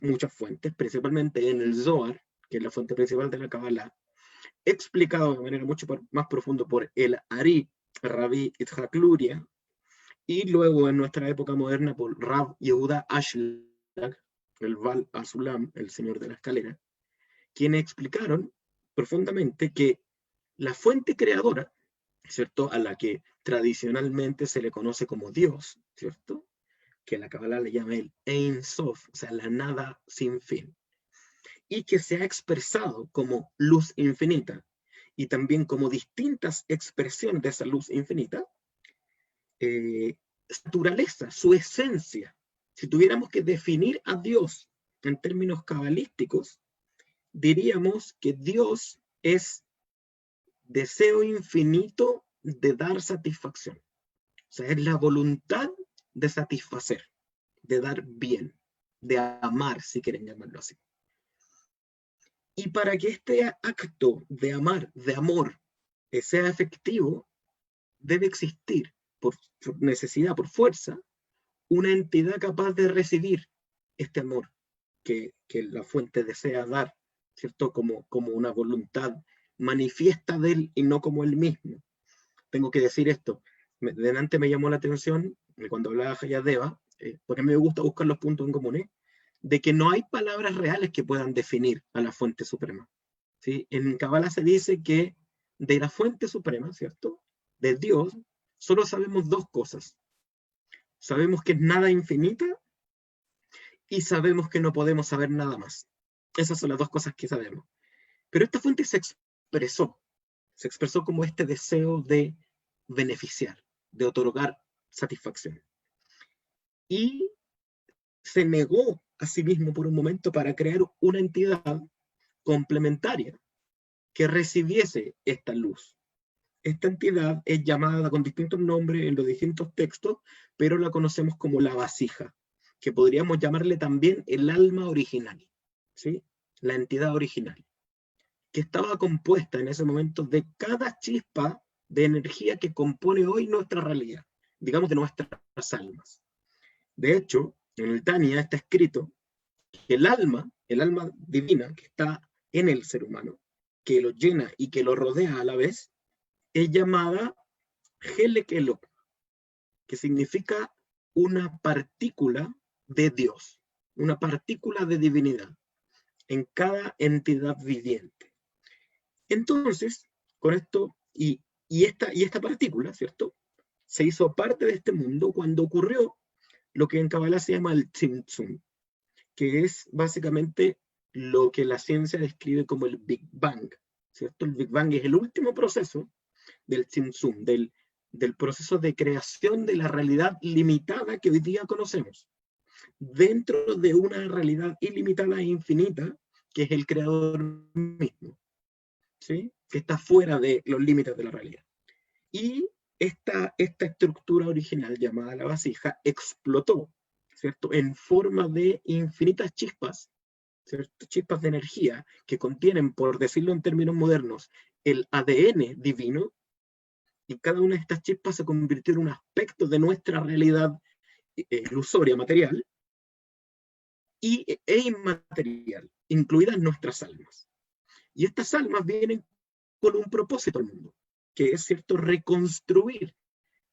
muchas fuentes, principalmente en el Zohar, que es la fuente principal de la Kabbalah, explicado de manera mucho más profunda por el Ari, Rabbi Yitzhak Luria, y luego en nuestra época moderna por Rav Yehuda Ashlag, el Val Asulam, el señor de la escalera, quienes explicaron profundamente que la fuente creadora, ¿cierto?, a la que tradicionalmente se le conoce como Dios, ¿cierto?, que la Kabbalah le llama el Ein Sof, o sea, la nada sin fin, y que se ha expresado como luz infinita, y también como distintas expresiones de esa luz infinita, naturaleza, su esencia. Si tuviéramos que definir a Dios en términos cabalísticos, diríamos que Dios es deseo infinito de dar satisfacción. O sea, es la voluntad de satisfacer, de dar bien, de amar, si quieren llamarlo así. Y para que este acto de amar, de amor, sea efectivo, debe existir, por necesidad, por fuerza, una entidad capaz de recibir este amor que la fuente desea dar, ¿cierto? Como una voluntad manifiesta de él y no como él mismo. Tengo que decir esto. Delante me llamó la atención, cuando hablaba Hayadeva, porque a mí me gusta buscar los puntos en común, de que no hay palabras reales que puedan definir a la fuente suprema, ¿sí? En Kabbalah se dice que de la fuente suprema, ¿cierto?, de Dios, solo sabemos dos cosas. Sabemos que es nada infinita y sabemos que no podemos saber nada más. Esas son las dos cosas que sabemos. Pero esta fuente se expresó como este deseo de beneficiar, de otorgar satisfacción. Y se negó a sí mismo por un momento para crear una entidad complementaria que recibiese esta luz. Esta entidad es llamada con distintos nombres en los distintos textos, pero la conocemos como la vasija, que podríamos llamarle también el alma original, ¿sí? La entidad original. que estaba compuesta en ese momento de cada chispa de energía que compone hoy nuestra realidad, digamos de nuestras almas. De hecho, en el Tanya está escrito que el alma divina que está en el ser humano, que lo llena y que lo rodea a la vez, es llamada Helek Elok, que significa una partícula de Dios, una partícula de divinidad en cada entidad viviente. Entonces, con esto, y esta partícula, ¿cierto?, se hizo parte de este mundo cuando ocurrió lo que en Kabbalah se llama el Tzimtzum, que es básicamente lo que la ciencia describe como el Big Bang, ¿cierto? El Big Bang es el último proceso del Tzimtzum, del proceso de creación de la realidad limitada que hoy día conocemos, dentro de una realidad ilimitada e infinita, que es el creador mismo, ¿sí?, que está fuera de los límites de la realidad. Y esta estructura original, llamada la vasija, explotó, ¿cierto?, en forma de infinitas chispas, ¿cierto?, chispas de energía que contienen, por decirlo en términos modernos, el ADN divino, y cada una de estas chispas se convirtió en un aspecto de nuestra realidad ilusoria, material, e inmaterial, incluidas nuestras almas. Y estas almas vienen con un propósito al mundo, que es, ¿cierto?, reconstruir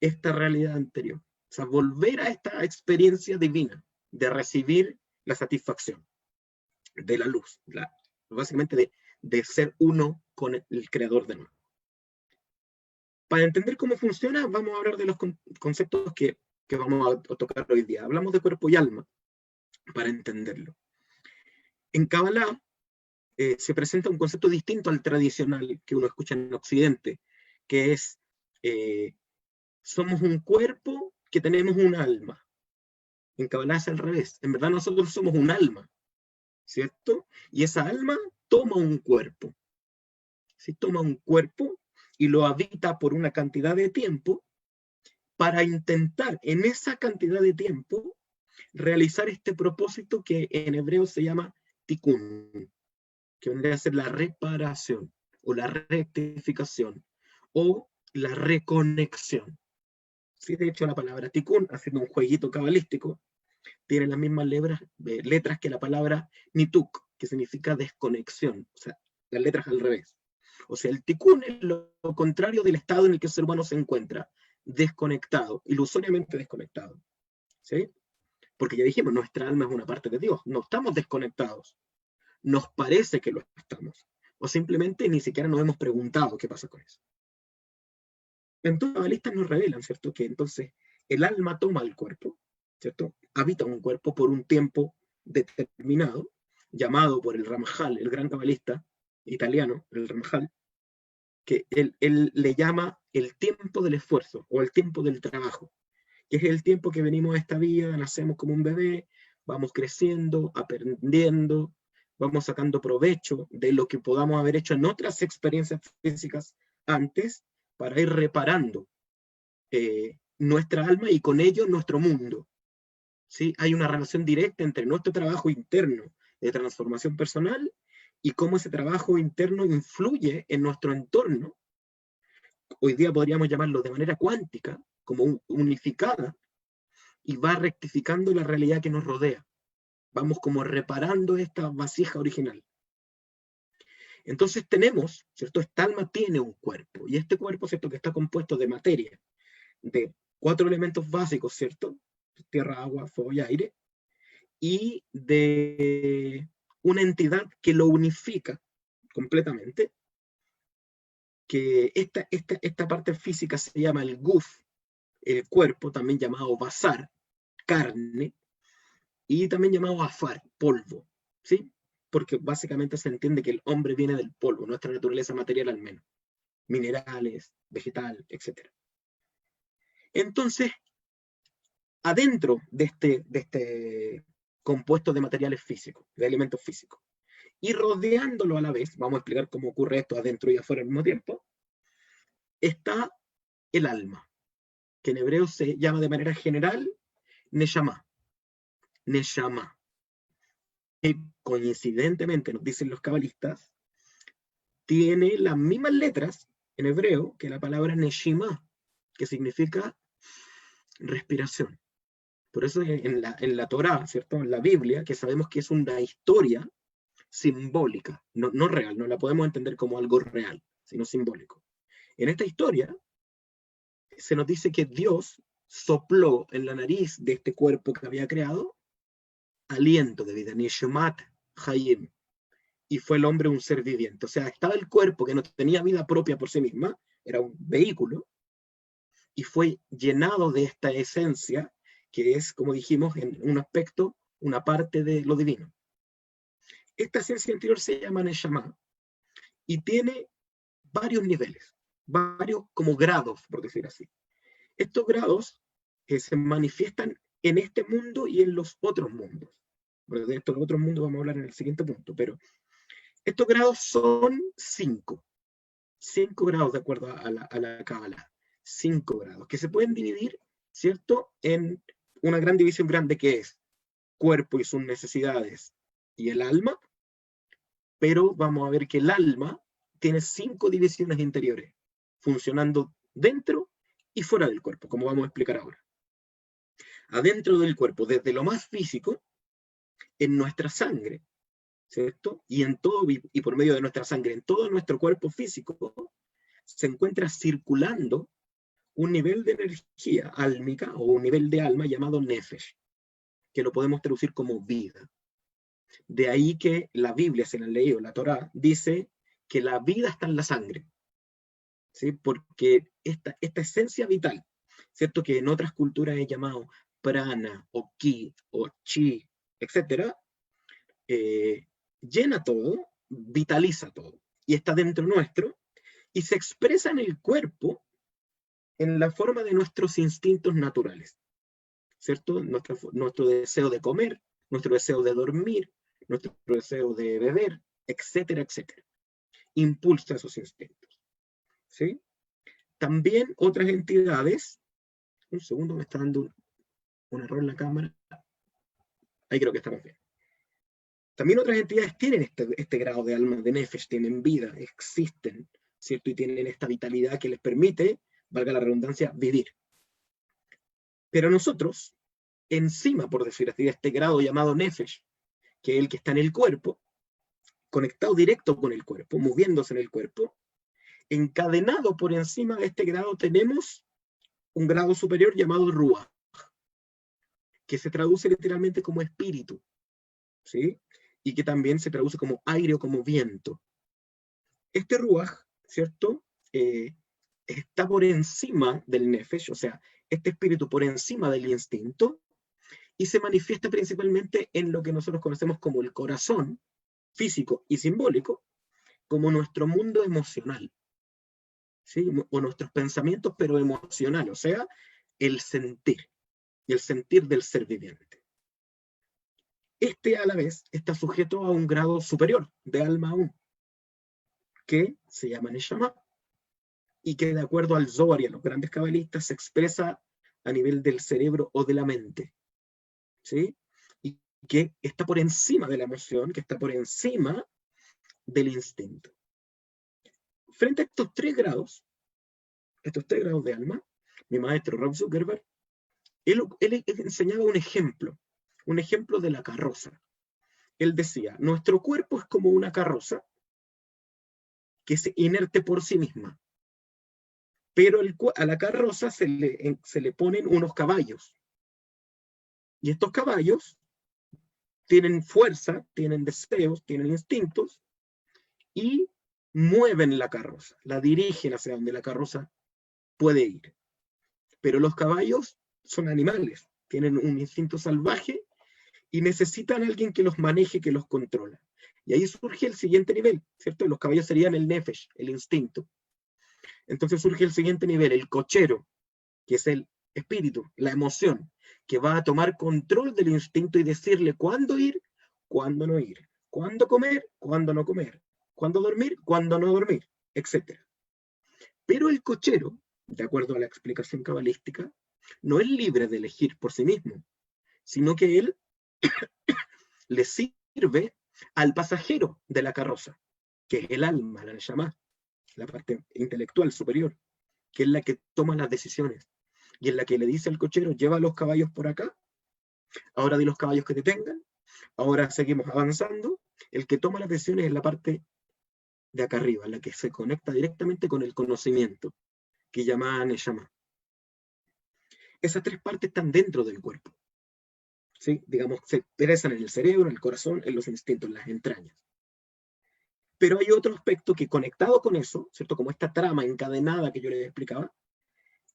esta realidad anterior. O sea, volver a esta experiencia divina de recibir la satisfacción de la luz, básicamente de ser uno con el creador de nuevo. Para entender cómo funciona, vamos a hablar de los conceptos que vamos a tocar hoy día. Hablamos de cuerpo y alma, para entenderlo. En Kabbalah se presenta un concepto distinto al tradicional que uno escucha en Occidente, que es, somos un cuerpo que tenemos un alma. En Kabbalah es al revés. En verdad nosotros somos un alma, ¿cierto? Y esa alma toma un cuerpo. ¿Sí? Toma un cuerpo y lo habita por una cantidad de tiempo para intentar en esa cantidad de tiempo realizar este propósito que en hebreo se llama tikkun, que vendría a ser la reparación o la rectificación o la reconexión. Sí, de hecho la palabra tikkun, haciendo un jueguito cabalístico, tiene las mismas letras que la palabra nituk, que significa desconexión, o sea, las letras al revés. O sea, el tikkun es lo contrario del estado en el que el ser humano se encuentra, desconectado, ilusoriamente desconectado. ¿Sí? Porque ya dijimos, nuestra alma es una parte de Dios, no estamos desconectados, nos parece que lo estamos, o simplemente ni siquiera nos hemos preguntado qué pasa con eso. Entonces los cabalistas nos revelan, ¿cierto?, que entonces el alma toma el cuerpo, ¿cierto?, habita un cuerpo por un tiempo determinado, llamado por el Ramjal, el gran cabalista italiano, el Ramjal, que él le llama el tiempo del esfuerzo, o el tiempo del trabajo, que es el tiempo que venimos a esta vida, nacemos como un bebé, vamos creciendo, aprendiendo, vamos sacando provecho de lo que podamos haber hecho en otras experiencias físicas antes, para ir reparando nuestra alma y con ello nuestro mundo. ¿Sí? Hay una relación directa entre nuestro trabajo interno de transformación personal y cómo ese trabajo interno influye en nuestro entorno. Hoy día podríamos llamarlo de manera cuántica, como unificada, y va rectificando la realidad que nos rodea. Vamos como reparando esta vasija original. Entonces tenemos, ¿cierto? Esta alma tiene un cuerpo, y este cuerpo, ¿cierto?, que está compuesto de materia, de 4 elementos básicos, ¿cierto?, tierra, agua, fuego y aire, y de una entidad que lo unifica completamente, que esta parte física se llama el guf, el cuerpo, también llamado basar, carne, y también llamado afar, polvo, ¿sí? Porque básicamente se entiende que el hombre viene del polvo, nuestra naturaleza material al menos, minerales, vegetal, etc. Entonces, adentro de este compuesto de materiales físicos, de elementos físicos, y rodeándolo a la vez, vamos a explicar cómo ocurre esto adentro y afuera al mismo tiempo, está el alma, que en hebreo se llama de manera general Neshama. Neshama. Que coincidentemente, nos dicen los cabalistas, tiene las mismas letras en hebreo que la palabra neshima, que significa respiración. Por eso en la Torá, ¿cierto? En la Biblia, que sabemos que es una historia simbólica, no real, no la podemos entender como algo real, sino simbólico. En esta historia se nos dice que Dios sopló en la nariz de este cuerpo que había creado aliento de vida, Nishamat Hayim, y fue el hombre un ser viviente. O sea, estaba el cuerpo que no tenía vida propia por sí misma, era un vehículo, y fue llenado de esta esencia que es, como dijimos, en un aspecto, una parte de lo divino. Esta esencia interior se llama Neshama y tiene varios niveles, varios como grados, por decir así. Estos grados se manifiestan en este mundo y en los otros mundos. Bueno, de estos otros mundos vamos a hablar en el siguiente punto, pero estos grados son 5 grados de acuerdo a la Cábala, 5 grados, que se pueden dividir, ¿cierto?, en una gran división grande que es cuerpo y sus necesidades y el alma, pero vamos a ver que el alma tiene 5 divisiones interiores, funcionando dentro y fuera del cuerpo, como vamos a explicar ahora. Adentro del cuerpo, desde lo más físico, en nuestra sangre, ¿cierto? Y en todo, y por medio de nuestra sangre, en todo nuestro cuerpo físico, se encuentra circulando un nivel de energía álmica o un nivel de alma llamado nefesh, que lo podemos traducir como vida. De ahí que la Biblia, se la han leído, la Torá, dice que la vida está en la sangre, ¿sí? Porque esta esencia vital, ¿cierto?, que en otras culturas es llamado prana, o ki, o chi, etc., llena todo, vitaliza todo, y está dentro nuestro, y se expresa en el cuerpo en la forma de nuestros instintos naturales, ¿cierto? Nuestro deseo de comer, nuestro deseo de dormir, nuestro deseo de beber, etcétera, etcétera. Impulsa esos instintos, ¿sí? También otras entidades, un segundo, me está dando un error en la cámara, ahí creo que estamos bien. También otras entidades tienen este grado de alma, de nefesh, tienen vida, existen, ¿cierto? Y tienen esta vitalidad que les permite, valga la redundancia, vivir. Pero nosotros, encima, por decir así, de este grado llamado nefesh, que es el que está en el cuerpo, conectado directo con el cuerpo, moviéndose en el cuerpo, encadenado por encima de este grado tenemos un grado superior llamado ruach, que se traduce literalmente como espíritu, ¿sí? Y que también se traduce como aire o como viento. Este ruach, ¿cierto?, está por encima del nefesh, o sea, este espíritu por encima del instinto, y se manifiesta principalmente en lo que nosotros conocemos como el corazón, físico y simbólico, como nuestro mundo emocional, ¿sí?, o nuestros pensamientos, pero emocional, o sea, el sentir, y el sentir del ser viviente. Este, a la vez, está sujeto a un grado superior de alma aún, que se llama Neshama, y que de acuerdo al Zohar y a los grandes cabalistas se expresa a nivel del cerebro o de la mente, ¿sí? Y que está por encima de la emoción, que está por encima del instinto. Frente a estos 3 grados de alma, mi maestro Rob Zuckerberg, él enseñaba un ejemplo de la carroza. Él decía, nuestro cuerpo es como una carroza que es inerte por sí misma, pero a la carroza se le ponen unos caballos, y estos caballos tienen fuerza, tienen deseos, tienen instintos, y mueven la carroza, la dirigen hacia donde la carroza puede ir. Pero los caballos son animales, tienen un instinto salvaje y necesitan a alguien que los maneje, que los controla. Y ahí surge el siguiente nivel, ¿cierto? Los caballos serían el nefesh, el instinto. Entonces surge el siguiente nivel, el cochero, que es el espíritu, la emoción, que va a tomar control del instinto y decirle cuándo ir, cuándo no ir, cuándo comer, cuándo no comer, cuándo dormir, cuándo no dormir, etc. Pero el cochero, de acuerdo a la explicación cabalística, no es libre de elegir por sí mismo, sino que él le sirve al pasajero de la carroza. que es el alma, la neshama, la parte intelectual superior, que es la que toma las decisiones, y es la que le dice al cochero, lleva los caballos por acá, ahora di los caballos que te tengan, ahora seguimos avanzando. El que toma las decisiones es la parte de acá arriba, la que se conecta directamente con el conocimiento, que llama neshama. Esas tres partes están dentro del cuerpo, ¿sí? Digamos, se expresan en el cerebro, en el corazón, en los instintos, en las entrañas. Pero hay otro aspecto que conectado con eso, ¿cierto? Como esta trama encadenada que yo les explicaba,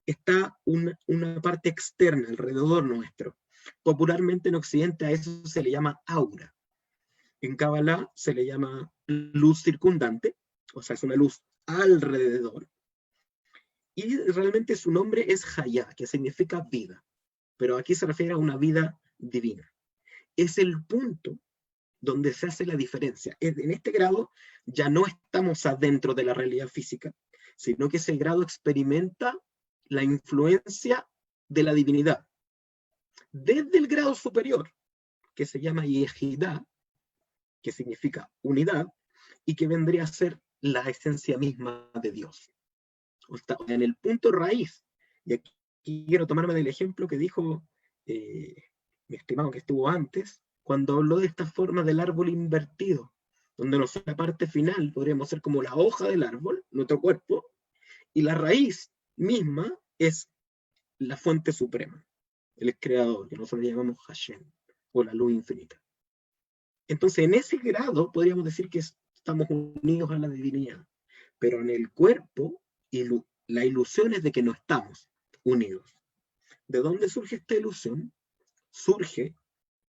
está una parte externa alrededor nuestro. Popularmente en Occidente a eso se le llama aura. En Kabbalah se le llama luz circundante, o sea, es una luz alrededor. Y realmente su nombre es Hayá, que significa vida. Pero aquí se refiere a una vida divina. Es el punto donde se hace la diferencia. En este grado ya no estamos adentro de la realidad física, sino que ese grado experimenta la influencia de la divinidad. Desde el grado superior, que se llama Yehidá, que significa unidad, y que vendría a ser la esencia misma de Dios. O sea, en el punto raíz, y aquí quiero tomarme del ejemplo que dijo mi estimado que estuvo antes, cuando habló de esta forma del árbol invertido, donde nuestra parte final podríamos ser como la hoja del árbol, nuestro cuerpo, y la raíz misma es la fuente suprema, el creador, que nosotros llamamos Hashem, o la luz infinita. Entonces, en ese grado podríamos decir que estamos unidos a la divinidad, pero en el cuerpo la ilusión es de que no estamos unidos. ¿De dónde surge esta ilusión? Surge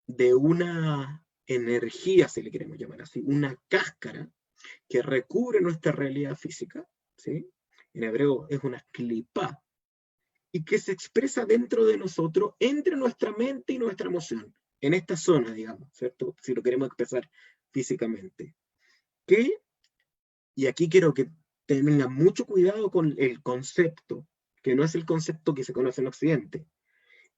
de una energía, si le queremos llamar así, una cáscara que recubre nuestra realidad física, ¿sí? En hebreo es una clipá, y que se expresa dentro de nosotros, entre nuestra mente y nuestra emoción, en esta zona, digamos, ¿cierto? Si lo queremos expresar físicamente. Y aquí quiero que tengan mucho cuidado con el concepto, que no es el concepto que se conoce en Occidente.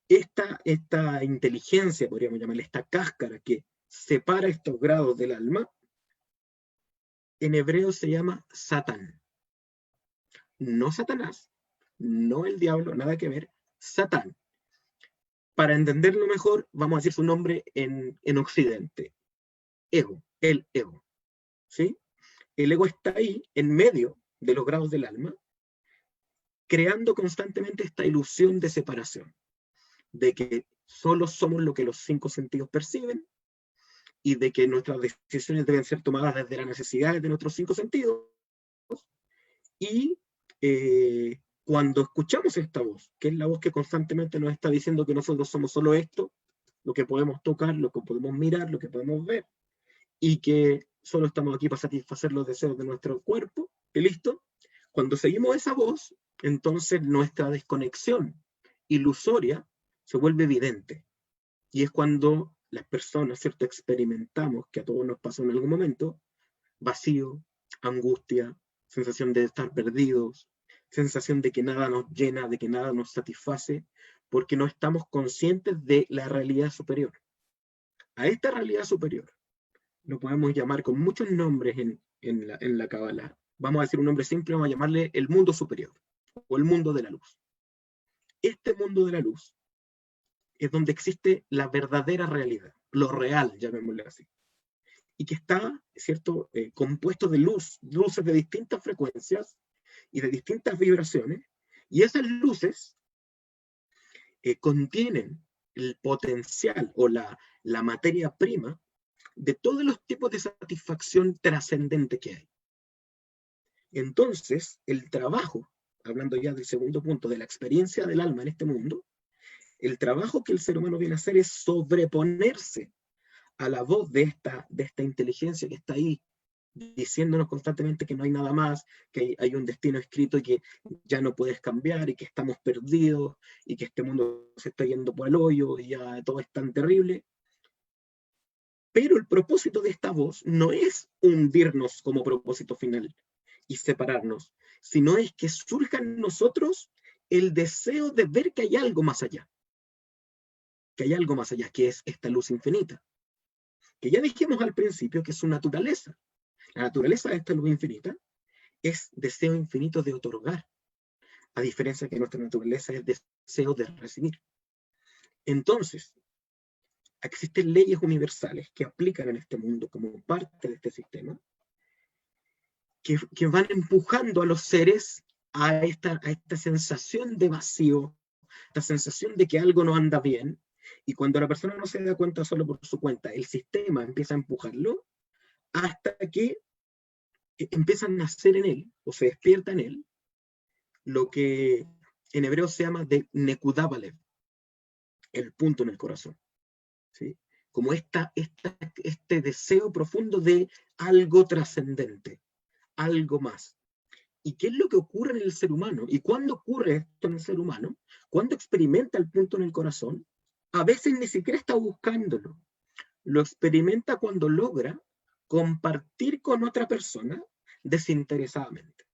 Esta inteligencia, podríamos llamarle, esta cáscara que separa estos grados del alma, en hebreo se llama Satán. No Satanás, no el diablo, nada que ver, Satán. Para entenderlo mejor, vamos a decir su nombre en Occidente. Ego, el ego. ¿Sí? El ego está ahí, en medio de los grados del alma, creando constantemente esta ilusión de separación, de que solo somos lo que los 5 sentidos perciben, y de que nuestras decisiones deben ser tomadas desde las necesidades de nuestros 5 sentidos, y cuando escuchamos esta voz, que es la voz que constantemente nos está diciendo que nosotros somos solo esto, lo que podemos tocar, lo que podemos mirar, lo que podemos ver, y que solo estamos aquí para satisfacer los deseos de nuestro cuerpo, y listo. Cuando seguimos esa voz, entonces nuestra desconexión ilusoria se vuelve evidente. Y es cuando las personas, ¿cierto?, experimentamos, que a todos nos pasó en algún momento, vacío, angustia, sensación de estar perdidos, sensación de que nada nos llena, de que nada nos satisface, porque no estamos conscientes de la realidad superior. A esta realidad superior lo podemos llamar con muchos nombres en la Kabbalah. Vamos a decir un nombre simple, vamos a llamarle el mundo superior, o el mundo de la luz. Este mundo de la luz es donde existe la verdadera realidad, lo real, llamémosle así, y que está, ¿cierto?, compuesto de luces de distintas frecuencias y de distintas vibraciones, y esas luces contienen el potencial o la materia prima de todos los tipos de satisfacción trascendente que hay. Entonces, el trabajo, hablando ya del segundo punto, de la experiencia del alma en este mundo, el trabajo que el ser humano viene a hacer es sobreponerse a la voz de esta inteligencia que está ahí, diciéndonos constantemente que no hay nada más, que hay un destino escrito y que ya no puedes cambiar, y que estamos perdidos, y que este mundo se está yendo por el hoyo, y ya todo es tan terrible. Pero el propósito de esta voz no es hundirnos como propósito final y separarnos, sino es que surja en nosotros el deseo de ver que hay algo más allá. Que hay algo más allá, que es esta luz infinita. Que ya dijimos al principio que es su naturaleza. La naturaleza de esta luz infinita es deseo infinito de otorgar, a diferencia de que nuestra naturaleza es deseo de recibir. Entonces, existen leyes universales que aplican en este mundo como parte de este sistema, que van empujando a los seres a esta sensación de vacío, esta sensación de que algo no anda bien, y cuando la persona no se da cuenta solo por su cuenta, el sistema empieza a empujarlo hasta que empiezan a nacer en él, o se despierta en él, lo que en hebreo se llama de Nekudabalev, el punto en el corazón, ¿sí? Como este deseo profundo de algo trascendente, algo más. ¿Y qué es lo que ocurre en el ser humano? ¿Y cuándo ocurre esto en el ser humano? Cuando experimenta el punto en el corazón, a veces ni siquiera está buscándolo. Lo experimenta cuando logra compartir con otra persona desinteresadamente.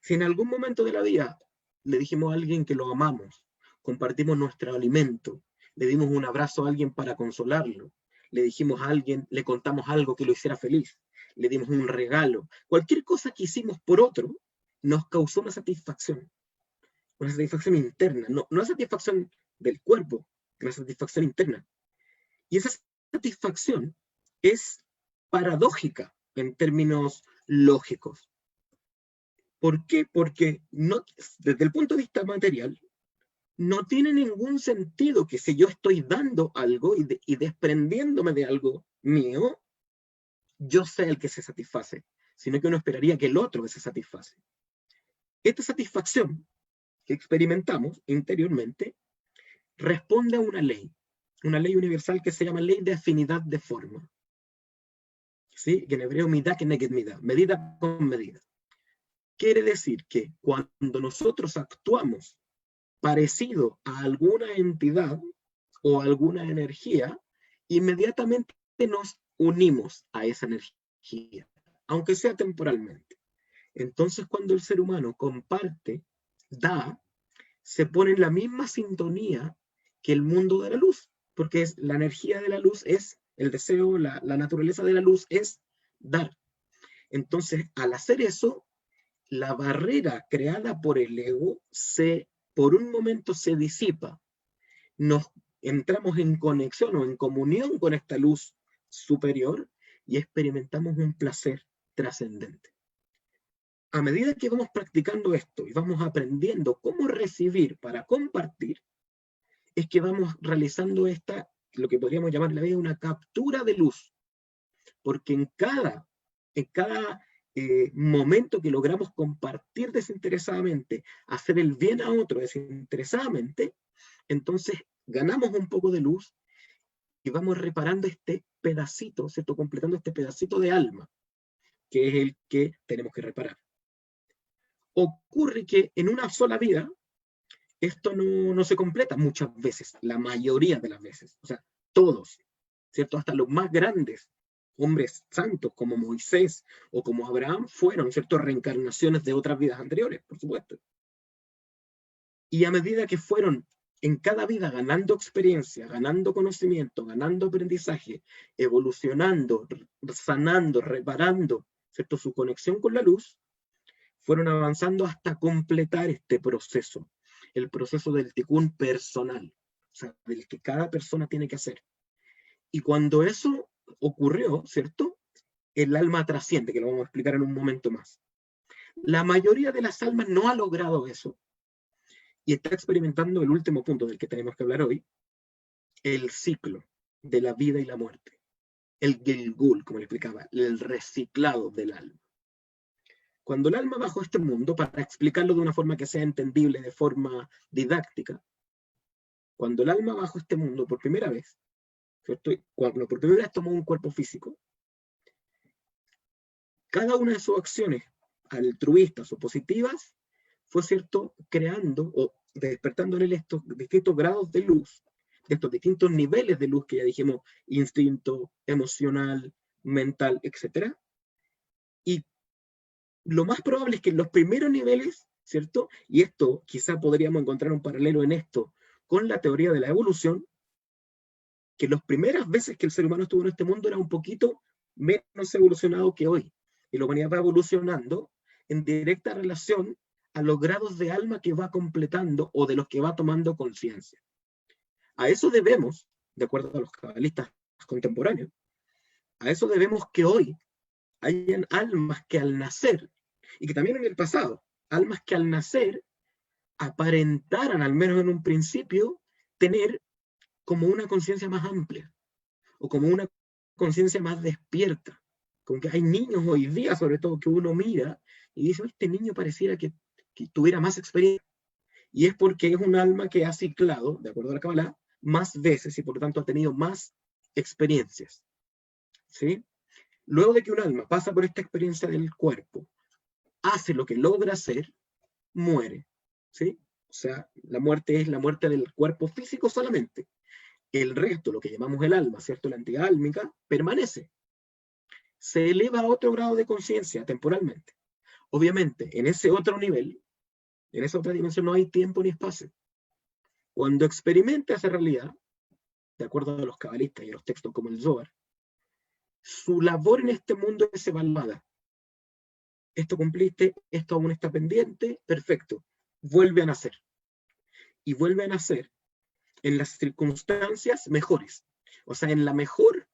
Si en algún momento de la vida le dijimos a alguien que lo amamos, compartimos nuestro alimento, le dimos un abrazo a alguien para consolarlo, le dijimos a alguien, le contamos algo que lo hiciera feliz, le dimos un regalo, cualquier cosa que hicimos por otro, nos causó una satisfacción interna, no satisfacción del cuerpo, una satisfacción interna. Y esa satisfacción es paradójica en términos lógicos. ¿Por qué? Porque no, desde el punto de vista material, no tiene ningún sentido que si yo estoy dando algo y desprendiéndome de algo mío, yo sea el que se satisface, sino que uno esperaría que el otro se satisface. Esta satisfacción que experimentamos interiormente responde a una ley universal que se llama ley de afinidad de forma. ¿Sí? Que en hebreo midá keneged midá, medida con medida. Quiere decir que cuando nosotros actuamos parecido a alguna entidad o alguna energía, inmediatamente nos unimos a esa energía, aunque sea temporalmente. Entonces, cuando el ser humano comparte, da, se pone en la misma sintonía que el mundo de la luz, porque la energía de la luz es el deseo, la naturaleza de la luz es dar. Entonces, al hacer eso, la barrera creada por el ego por un momento se disipa. Nos entramos en conexión o en comunión con esta luz superior y experimentamos un placer trascendente. A medida que vamos practicando esto y vamos aprendiendo cómo recibir para compartir, es que vamos realizando lo que podríamos llamar en la vida una captura de luz. Porque en cada momento que logramos compartir desinteresadamente, hacer el bien a otro desinteresadamente, entonces ganamos un poco de luz y vamos reparando este pedacito, ¿cierto? Completando este pedacito de alma, que es el que tenemos que reparar. Ocurre que en una sola vida, esto no se completa muchas veces, la mayoría de las veces, o sea, todos, ¿cierto? Hasta los más grandes hombres santos como Moisés o como Abraham fueron, ¿cierto?, reencarnaciones de otras vidas anteriores, por supuesto. Y a medida que fueron en cada vida ganando experiencia, ganando conocimiento, ganando aprendizaje, evolucionando, sanando, reparando, ¿cierto?, su conexión con la luz, fueron avanzando hasta completar este proceso, el proceso del tikkun personal, o sea, del que cada persona tiene que hacer. Y cuando eso ocurrió, ¿cierto?, el alma trasciende, que lo vamos a explicar en un momento más. La mayoría de las almas no ha logrado eso y está experimentando el último punto del que tenemos que hablar hoy, el ciclo de la vida y la muerte, el Gilgul, como le explicaba, el reciclado del alma. Cuando el alma bajó a este mundo, para explicarlo de una forma que sea entendible, de forma didáctica, cuando el alma bajó a este mundo por primera vez, ¿cierto?, cuando por primera vez tomó un cuerpo físico, cada una de sus acciones altruistas o positivas fue, ¿cierto?, creando o despertando en él estos distintos grados de luz, estos distintos niveles de luz que ya dijimos, instinto, emocional, mental, etc. Y lo más probable es que en los primeros niveles, ¿cierto?, y esto quizá podríamos encontrar un paralelo en esto con la teoría de la evolución, que las primeras veces que el ser humano estuvo en este mundo era un poquito menos evolucionado que hoy. Y la humanidad va evolucionando en directa relación a los grados de alma que va completando o de los que va tomando conciencia. A eso debemos, de acuerdo a los cabalistas contemporáneos, a eso debemos que hoy hayan almas que al nacer, y que también en el pasado, almas que al nacer aparentaran, al menos en un principio, tener como una conciencia más amplia, o como una conciencia más despierta. Como que hay niños hoy día, sobre todo, que uno mira y dice, este niño pareciera que tuviera más experiencia. Y es porque es un alma que ha ciclado, de acuerdo a la Kabbalah, más veces y por lo tanto ha tenido más experiencias. ¿Sí? Luego de que un alma pasa por esta experiencia del cuerpo, hace lo que logra hacer, muere. ¿Sí? O sea, la muerte es la muerte del cuerpo físico solamente. El resto, lo que llamamos el alma, ¿cierto? La entidad álmica, permanece. Se eleva a otro grado de conciencia temporalmente. Obviamente, en ese otro nivel, en esa otra dimensión no hay tiempo ni espacio. Cuando experimenta esa realidad, de acuerdo a los cabalistas y a los textos como el Zohar, su labor en este mundo es evaluada. Esto cumpliste, esto aún está pendiente, perfecto. Vuelve a nacer. Y vuelve a nacer en las circunstancias mejores. O sea, en la mejor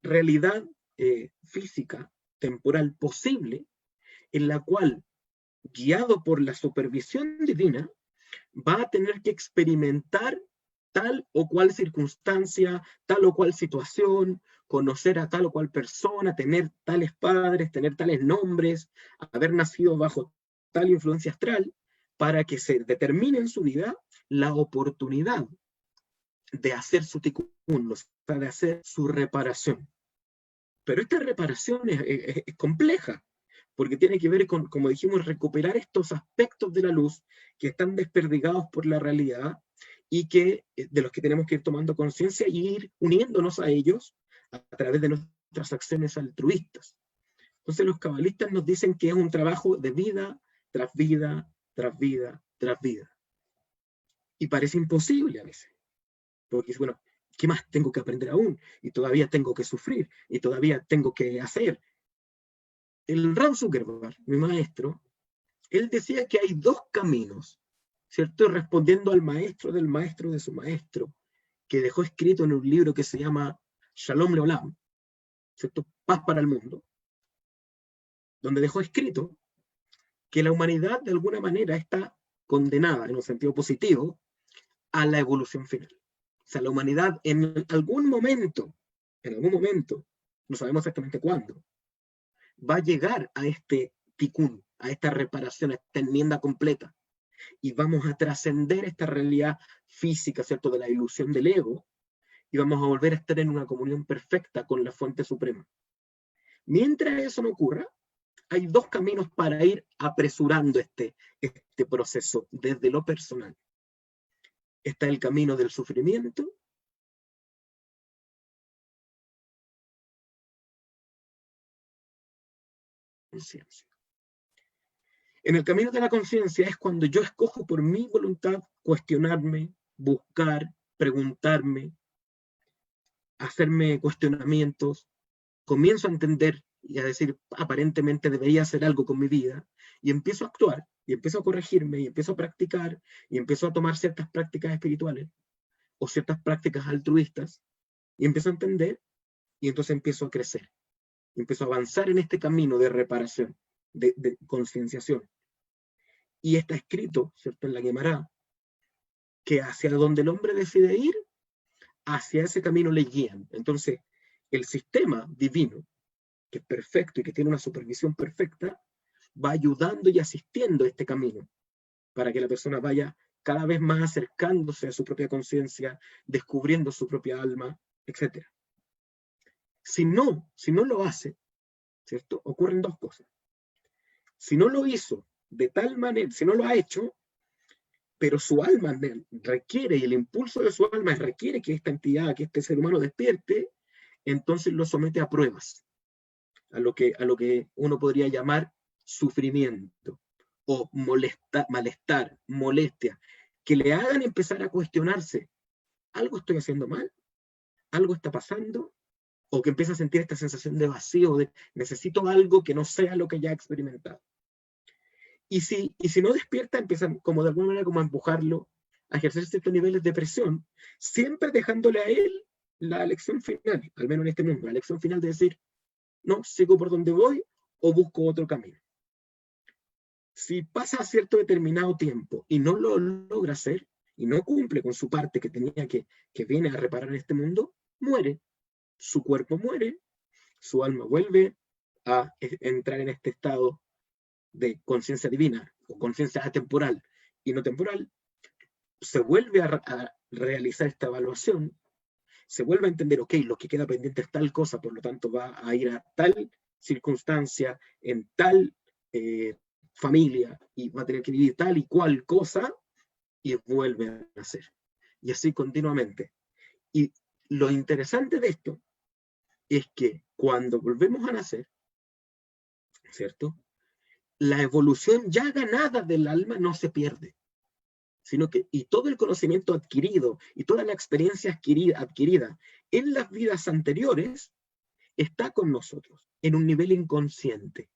realidad física, temporal posible, en la cual, guiado por la supervisión divina, va a tener que experimentar tal o cual circunstancia, tal o cual situación, conocer a tal o cual persona, tener tales padres, tener tales nombres, haber nacido bajo tal influencia astral, para que se determine en su vida la oportunidad de hacer su tikkun, de hacer su reparación. Pero esta reparación es compleja, porque tiene que ver con, como dijimos, recuperar estos aspectos de la luz que están desperdigados por la realidad y que, de los que tenemos que ir tomando conciencia y ir uniéndonos a ellos a través de nuestras acciones altruistas. Entonces los cabalistas nos dicen que es un trabajo de vida tras vida, tras vida, tras vida. Y parece imposible a veces, porque bueno, ¿qué más tengo que aprender aún? Y todavía tengo que sufrir, y todavía tengo que hacer. El Rav Zuckerberg, mi maestro, él decía que hay dos caminos, ¿cierto? Respondiendo al maestro del maestro de su maestro, que dejó escrito en un libro que se llama Shalom Leolam, ¿cierto? Paz para el mundo, donde dejó escrito que la humanidad de alguna manera está condenada, en un sentido positivo, a la evolución final. O sea, la humanidad en algún momento, no sabemos exactamente cuándo, va a llegar a este tikkun, a esta reparación, a esta enmienda completa, y vamos a trascender esta realidad física, ¿cierto?, de la ilusión del ego, y vamos a volver a estar en una comunión perfecta con la fuente suprema. Mientras eso no ocurra, hay dos caminos para ir apresurando este proceso desde lo personal. Está el camino del sufrimiento, conciencia. En el camino de la conciencia es cuando yo escojo por mi voluntad cuestionarme, buscar, preguntarme, hacerme cuestionamientos, comienzo a entender y a decir, aparentemente debería hacer algo con mi vida, y empiezo a actuar, y empiezo a corregirme, y empiezo a practicar, y empiezo a tomar ciertas prácticas espirituales, o ciertas prácticas altruistas, y empiezo a entender, y entonces empiezo a crecer, y empiezo a avanzar en este camino de reparación, de concienciación. Y está escrito, ¿cierto?, en la Guemará, que hacia donde el hombre decide ir, hacia ese camino le guían. Entonces, el sistema divino, que es perfecto y que tiene una supervisión perfecta, va ayudando y asistiendo este camino, para que la persona vaya cada vez más acercándose a su propia conciencia, descubriendo su propia alma, etc. Si no lo hace, ¿cierto?, ocurren dos cosas. Si no lo hizo de tal manera, si no lo ha hecho, pero su alma requiere, y el impulso de su alma requiere que esta entidad, que este ser humano despierte, entonces lo somete a pruebas, a lo que uno podría llamar sufrimiento, o malestar, molestia, que le hagan empezar a cuestionarse, ¿algo estoy haciendo mal? ¿Algo está pasando? o que empieza a sentir esta sensación de vacío, de necesito algo que no sea lo que ya he experimentado. Y si no despierta, empiezan como de alguna manera como a empujarlo a ejercer ciertos niveles de presión, siempre dejándole a él la elección final, al menos en este mundo, la elección final de decir, no, sigo por donde voy o busco otro camino. Si pasa cierto determinado tiempo y no lo logra hacer, y no cumple con su parte que tenía que viene a reparar en este mundo, muere. Su cuerpo muere, su alma vuelve a entrar en este estado de conciencia divina, o conciencia atemporal y no temporal, se vuelve a realizar esta evaluación, se vuelve a entender, ok, lo que queda pendiente es tal cosa, por lo tanto va a ir a tal circunstancia, en tal familia, y va a tener que vivir tal y cual cosa, y vuelve a nacer. Y así continuamente. Y lo interesante de esto es que cuando volvemos a nacer, ¿cierto? La evolución ya ganada del alma no se pierde, sino que, y todo el conocimiento adquirido, y toda la experiencia adquirida en las vidas anteriores, está con nosotros, en un nivel inconsciente.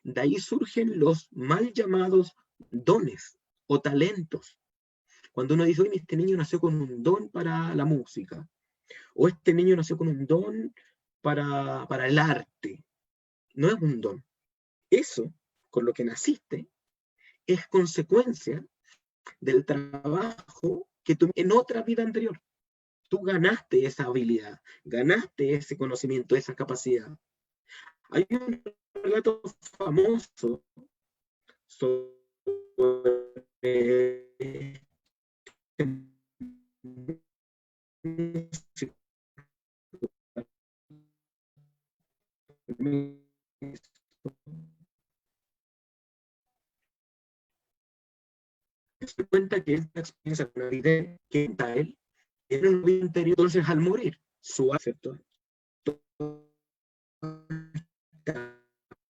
De ahí surgen los mal llamados dones o talentos. Cuando uno dice, oye, este niño nació con un don para la música, o este niño nació con un don para el arte, no es un don. Eso, con lo que naciste, es consecuencia del trabajo que tú en otra vida anterior. Tú ganaste esa habilidad, ganaste ese conocimiento, esa capacidad. Hay un relato famoso sobre se cuenta que esta experiencia con la vida que está él era un vida anterior, entonces al morir, su acepto, todo este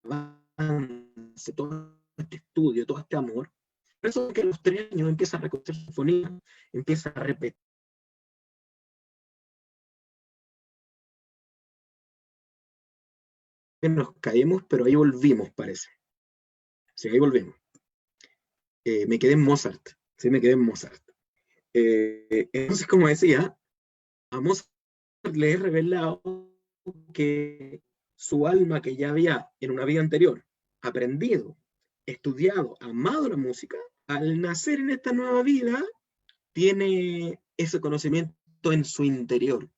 avance, todo este estudio, todo este amor, por eso es que a los 3 años empieza a reconocer sinfonía, empieza a repetir. Nos caemos, pero ahí volvimos, parece. Sí, ahí volvimos. Me quedé en Mozart. Sí, me quedé en Mozart. Entonces, como decía, a Mozart le he revelado que su alma, que ya había en una vida anterior aprendido, estudiado, amado la música, al nacer en esta nueva vida, tiene ese conocimiento en su interior.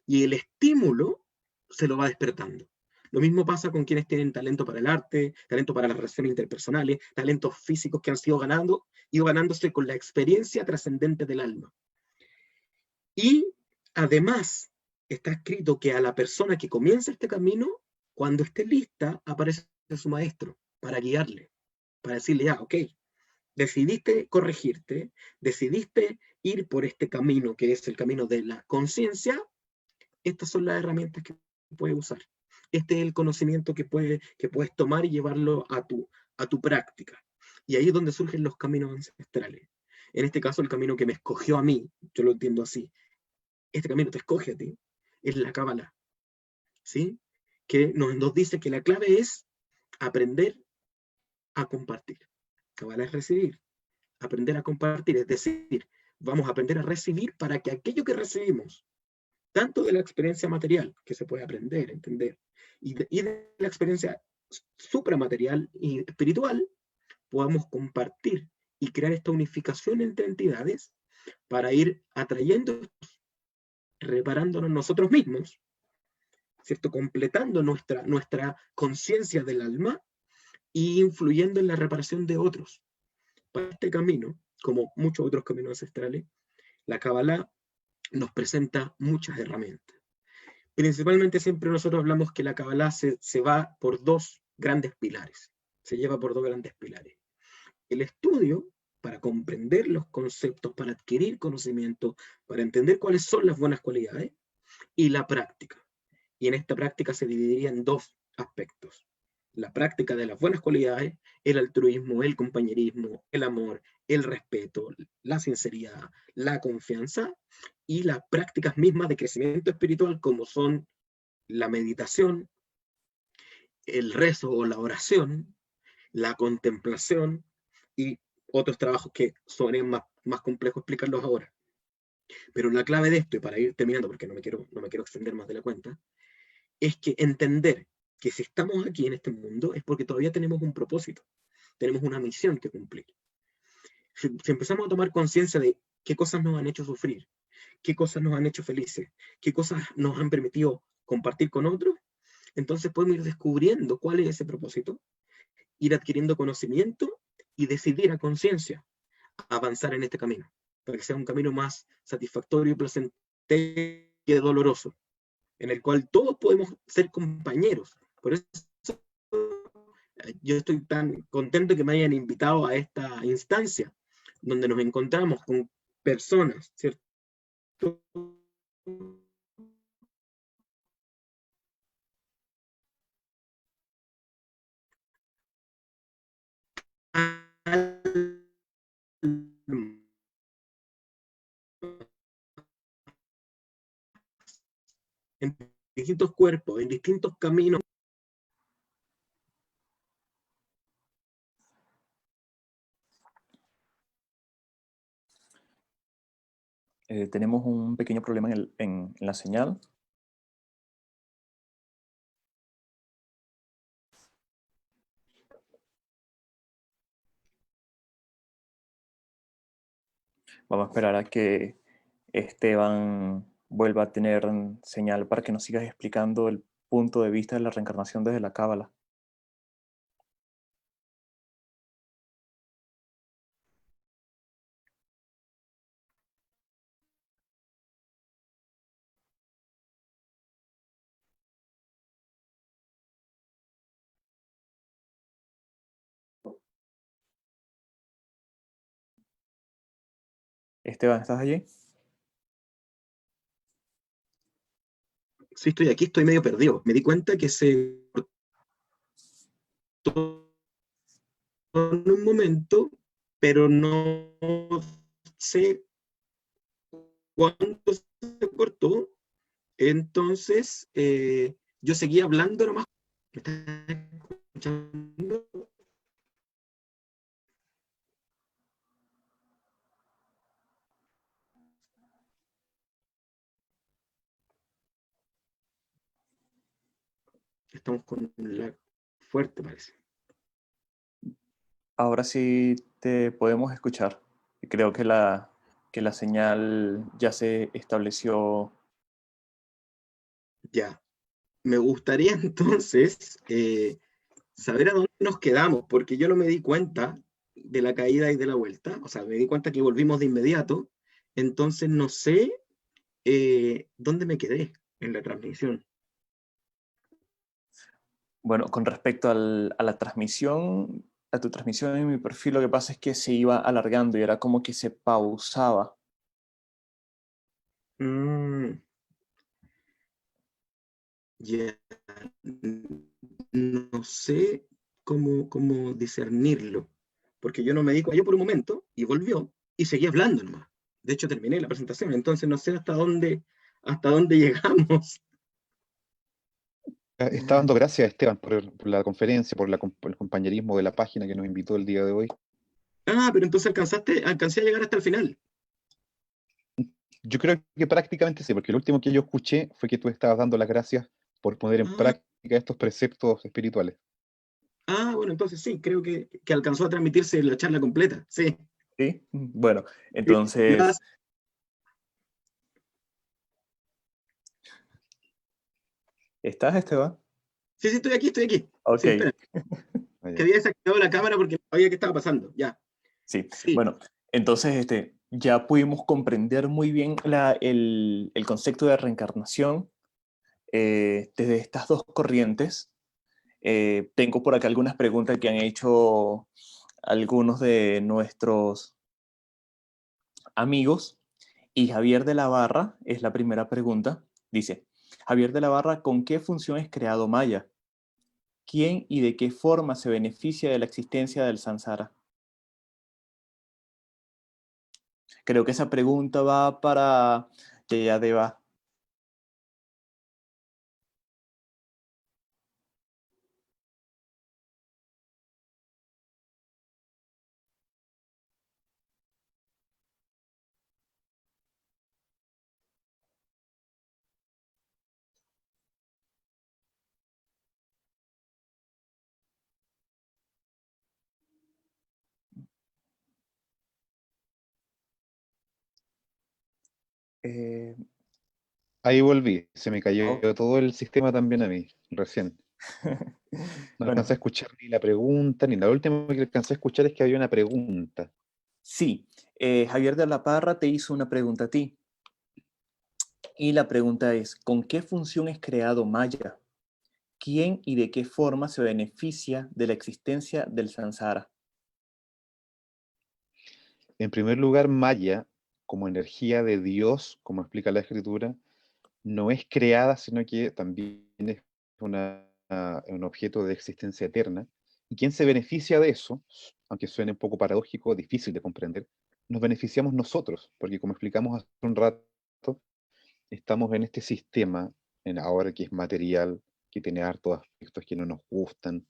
Y el estímulo se lo va despertando. Lo mismo pasa con quienes tienen talento para el arte, talento para las relaciones interpersonales, talentos físicos que han sido ganándose con la experiencia trascendente del alma. Y además está escrito que a la persona que comienza este camino, cuando esté lista, aparece su maestro para guiarle, para decirle, ya, ok, decidiste corregirte, decidiste ir por este camino que es el camino de la conciencia, estas son las herramientas que puedes usar. Este es el conocimiento que puedes tomar y llevarlo a tu práctica. Y ahí es donde surgen los caminos ancestrales. En este caso, el camino que me escogió a mí, yo lo entiendo así, este camino te escoge a ti, es la Cábala, ¿sí? Que nos dice que la clave es aprender a compartir. Cábala es recibir, aprender a compartir, es decir, vamos a aprender a recibir para que aquello que recibimos, tanto de la experiencia material, que se puede aprender, entender, y de la experiencia supramaterial y espiritual, podamos compartir y crear esta unificación entre entidades para ir atrayendo, reparándonos nosotros mismos, ¿cierto? Completando nuestra conciencia del alma y influyendo en la reparación de otros. Para este camino, como muchos otros caminos ancestrales, la Kabbalah nos presenta muchas herramientas. Principalmente siempre nosotros hablamos que la Kabbalah se va por 2 grandes pilares, se lleva por 2 grandes pilares. El estudio, para comprender los conceptos, para adquirir conocimiento, para entender cuáles son las buenas cualidades, y la práctica. Y en esta práctica se dividiría en 2 aspectos. La práctica de las buenas cualidades, el altruismo, el compañerismo, el amor, el respeto, la sinceridad, la confianza, y las prácticas mismas de crecimiento espiritual, como son la meditación, el rezo o la oración, la contemplación y otros trabajos que son más complejos explicarlos ahora. Pero la clave de esto, y para ir terminando, porque no me quiero extender más de la cuenta, es que entender que si estamos aquí en este mundo es porque todavía tenemos un propósito, tenemos una misión que cumplir. Si empezamos a tomar conciencia de qué cosas nos han hecho sufrir, qué cosas nos han hecho felices, qué cosas nos han permitido compartir con otros, entonces podemos ir descubriendo cuál es ese propósito, ir adquiriendo conocimiento y decidir a conciencia avanzar en este camino, para que sea un camino más satisfactorio y placentero que doloroso, en el cual todos podemos ser compañeros. Por eso yo estoy tan contento que me hayan invitado a esta instancia, donde nos encontramos con personas, ¿cierto? En distintos cuerpos, en distintos caminos.
Tenemos un pequeño problema en la señal. Vamos a esperar a que Esteban vuelva a tener señal para que nos sigas explicando el punto de vista de la reencarnación desde la Cábala. Esteban, ¿estás allí?
Sí, estoy aquí, estoy medio perdido. Me di cuenta que se cortó en un momento, pero no sé cuándo se cortó. Entonces, yo seguía hablando nomás. ¿Me estás escuchando? Estamos con un lag fuerte, parece.
Ahora sí te podemos escuchar. Creo que la señal ya se estableció.
Ya. Me gustaría entonces saber a dónde nos quedamos, porque yo no me di cuenta de la caída y de la vuelta. O sea, me di cuenta que volvimos de inmediato. Entonces no sé dónde me quedé en la transmisión.
Bueno, con respecto a la transmisión, a tu transmisión en mi perfil, lo que pasa es que se iba alargando y era como que se pausaba.
Mm, ya. No sé cómo discernirlo, porque yo no me di cuenta, yo por un momento, y volvió, y seguí hablando nomás. De hecho, terminé la presentación, entonces no sé hasta dónde llegamos.
Está dando gracias, Esteban, por la conferencia, por el compañerismo de la página que nos invitó el día de hoy.
Ah, pero entonces alcancé a llegar hasta el final.
Yo creo que prácticamente sí, porque lo último que yo escuché fue que tú estabas dando las gracias por poner en
Ah,
práctica estos preceptos espirituales.
bueno, entonces sí, creo que alcanzó a transmitirse la charla completa. Sí.
¿Sí? Bueno,
Sí,
entonces, ¿estás, Esteban?
sí, estoy aquí, estoy aquí.
Ok,
Sí, espera,
Ah,
que
ya.
había desactivado la cámara porque no sabía qué estaba pasando. Ya.
sí.
Sí.
Bueno, entonces ya pudimos comprender muy bien el concepto de reencarnación desde estas dos corrientes. Tengo por acá algunas preguntas que han hecho algunos de nuestros amigos. Y Javier de la Barra es la primera pregunta. Dice, Javier de la Barra, ¿con qué función es creado Maya? ¿Quién y de qué forma se beneficia de la existencia del samsara? Creo que esa pregunta va para Yayadeva. Eh,
Ahí volví, se me cayó
oh,
todo el sistema también a mí, recién. No alcancé a
bueno,
escuchar ni la pregunta, ni la última que alcancé a escuchar es que había una pregunta.
sí, Javier de la Parra te hizo una pregunta a ti. Y la pregunta es, ¿con qué función es creado Maya? ¿Quién y de qué forma se beneficia de la existencia del samsara?
En primer lugar, Maya, como energía de Dios, como explica la escritura, no es creada, sino que también es un objeto de existencia eterna. ¿Y quién se beneficia de eso? Aunque suene un poco paradójico, difícil de comprender, nos beneficiamos nosotros, porque como explicamos hace un rato, estamos en este sistema, en ahora que es material, que tiene hartos aspectos que no nos gustan.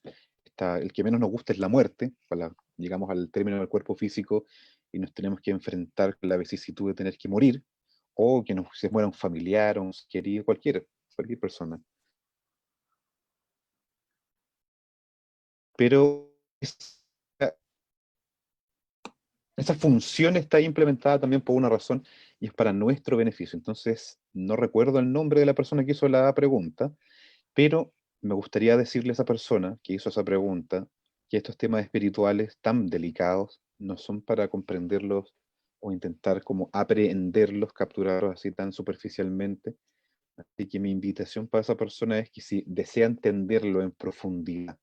El que menos nos gusta es la muerte, llegamos al término del cuerpo físico y nos tenemos que enfrentar con la vicisitud de tener que morir, o que se muera un familiar o un ser querido, cualquier persona. Pero esa función está ahí implementada también por una razón y es para nuestro beneficio. Entonces, no recuerdo el nombre de la persona que hizo la pregunta, pero me gustaría decirle a esa persona que hizo esa pregunta que estos temas espirituales tan delicados no son para comprenderlos o intentar como aprehenderlos, capturarlos así tan superficialmente. Así que mi invitación para esa persona es que si desea entenderlo en profundidad,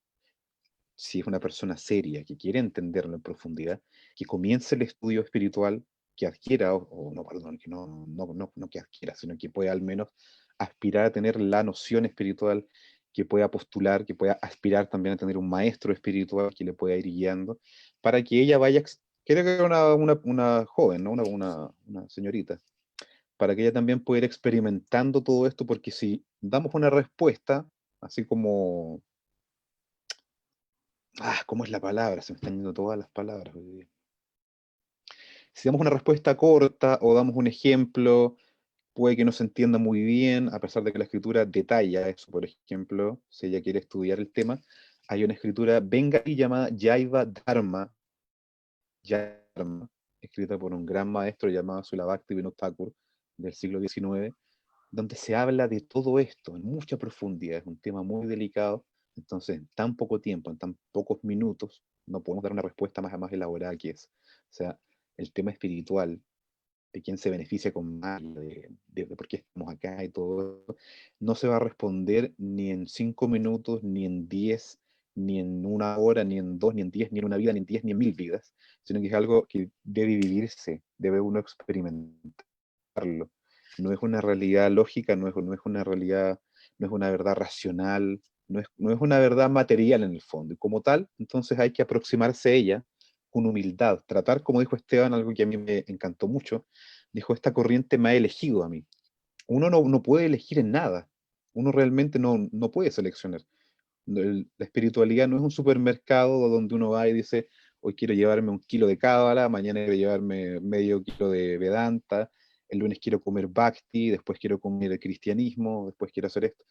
si es una persona seria que quiere entenderlo en profundidad, que comience el estudio espiritual, que adquiera, o no, perdón, que no que adquiera, sino que pueda al menos aspirar a tener la noción espiritual, que pueda postular, que pueda aspirar también a tener un maestro espiritual que le pueda ir guiando, para que ella vaya, creo que era una joven, ¿no? Una señorita, para que ella también pueda ir experimentando todo esto, porque si damos una respuesta, así como ¿cómo es la palabra? Se me están yendo todas las palabras hoy día. Si damos una respuesta corta o damos un ejemplo, puede que no se entienda muy bien, a pesar de que la escritura detalla eso. Por ejemplo, si ella quiere estudiar el tema, hay una escritura bengalí llamada Dharma, escrita por un gran maestro llamado Sulavakti Vinod Thakur del siglo XIX, donde se habla de todo esto en mucha profundidad. Es un tema muy delicado, entonces en tan poco tiempo, en tan pocos minutos, no podemos dar una respuesta más elaborada que es. O sea, el tema espiritual, de quién se beneficia con más, de por qué estamos acá y todo, no se va a responder ni en 5 minutos, ni en 10, ni en una hora, ni en 2, ni en 10, ni en una vida, ni en 10, ni en 1000 vidas, sino que es algo que debe vivirse, debe uno experimentarlo. No es una realidad lógica, no es una realidad, no es una verdad racional, no es una verdad material en el fondo. Y como tal, entonces hay que aproximarse a ella con humildad, tratar, como dijo Esteban, algo que a mí me encantó mucho, dijo, esta corriente me ha elegido a mí. Uno no puede elegir en nada, uno realmente no puede seleccionar. La espiritualidad no es un supermercado donde uno va y dice, hoy quiero llevarme 1 kilo de cábala, mañana quiero llevarme medio kilo de Vedanta, el lunes quiero comer bhakti, después quiero comer el cristianismo, después quiero hacer esto.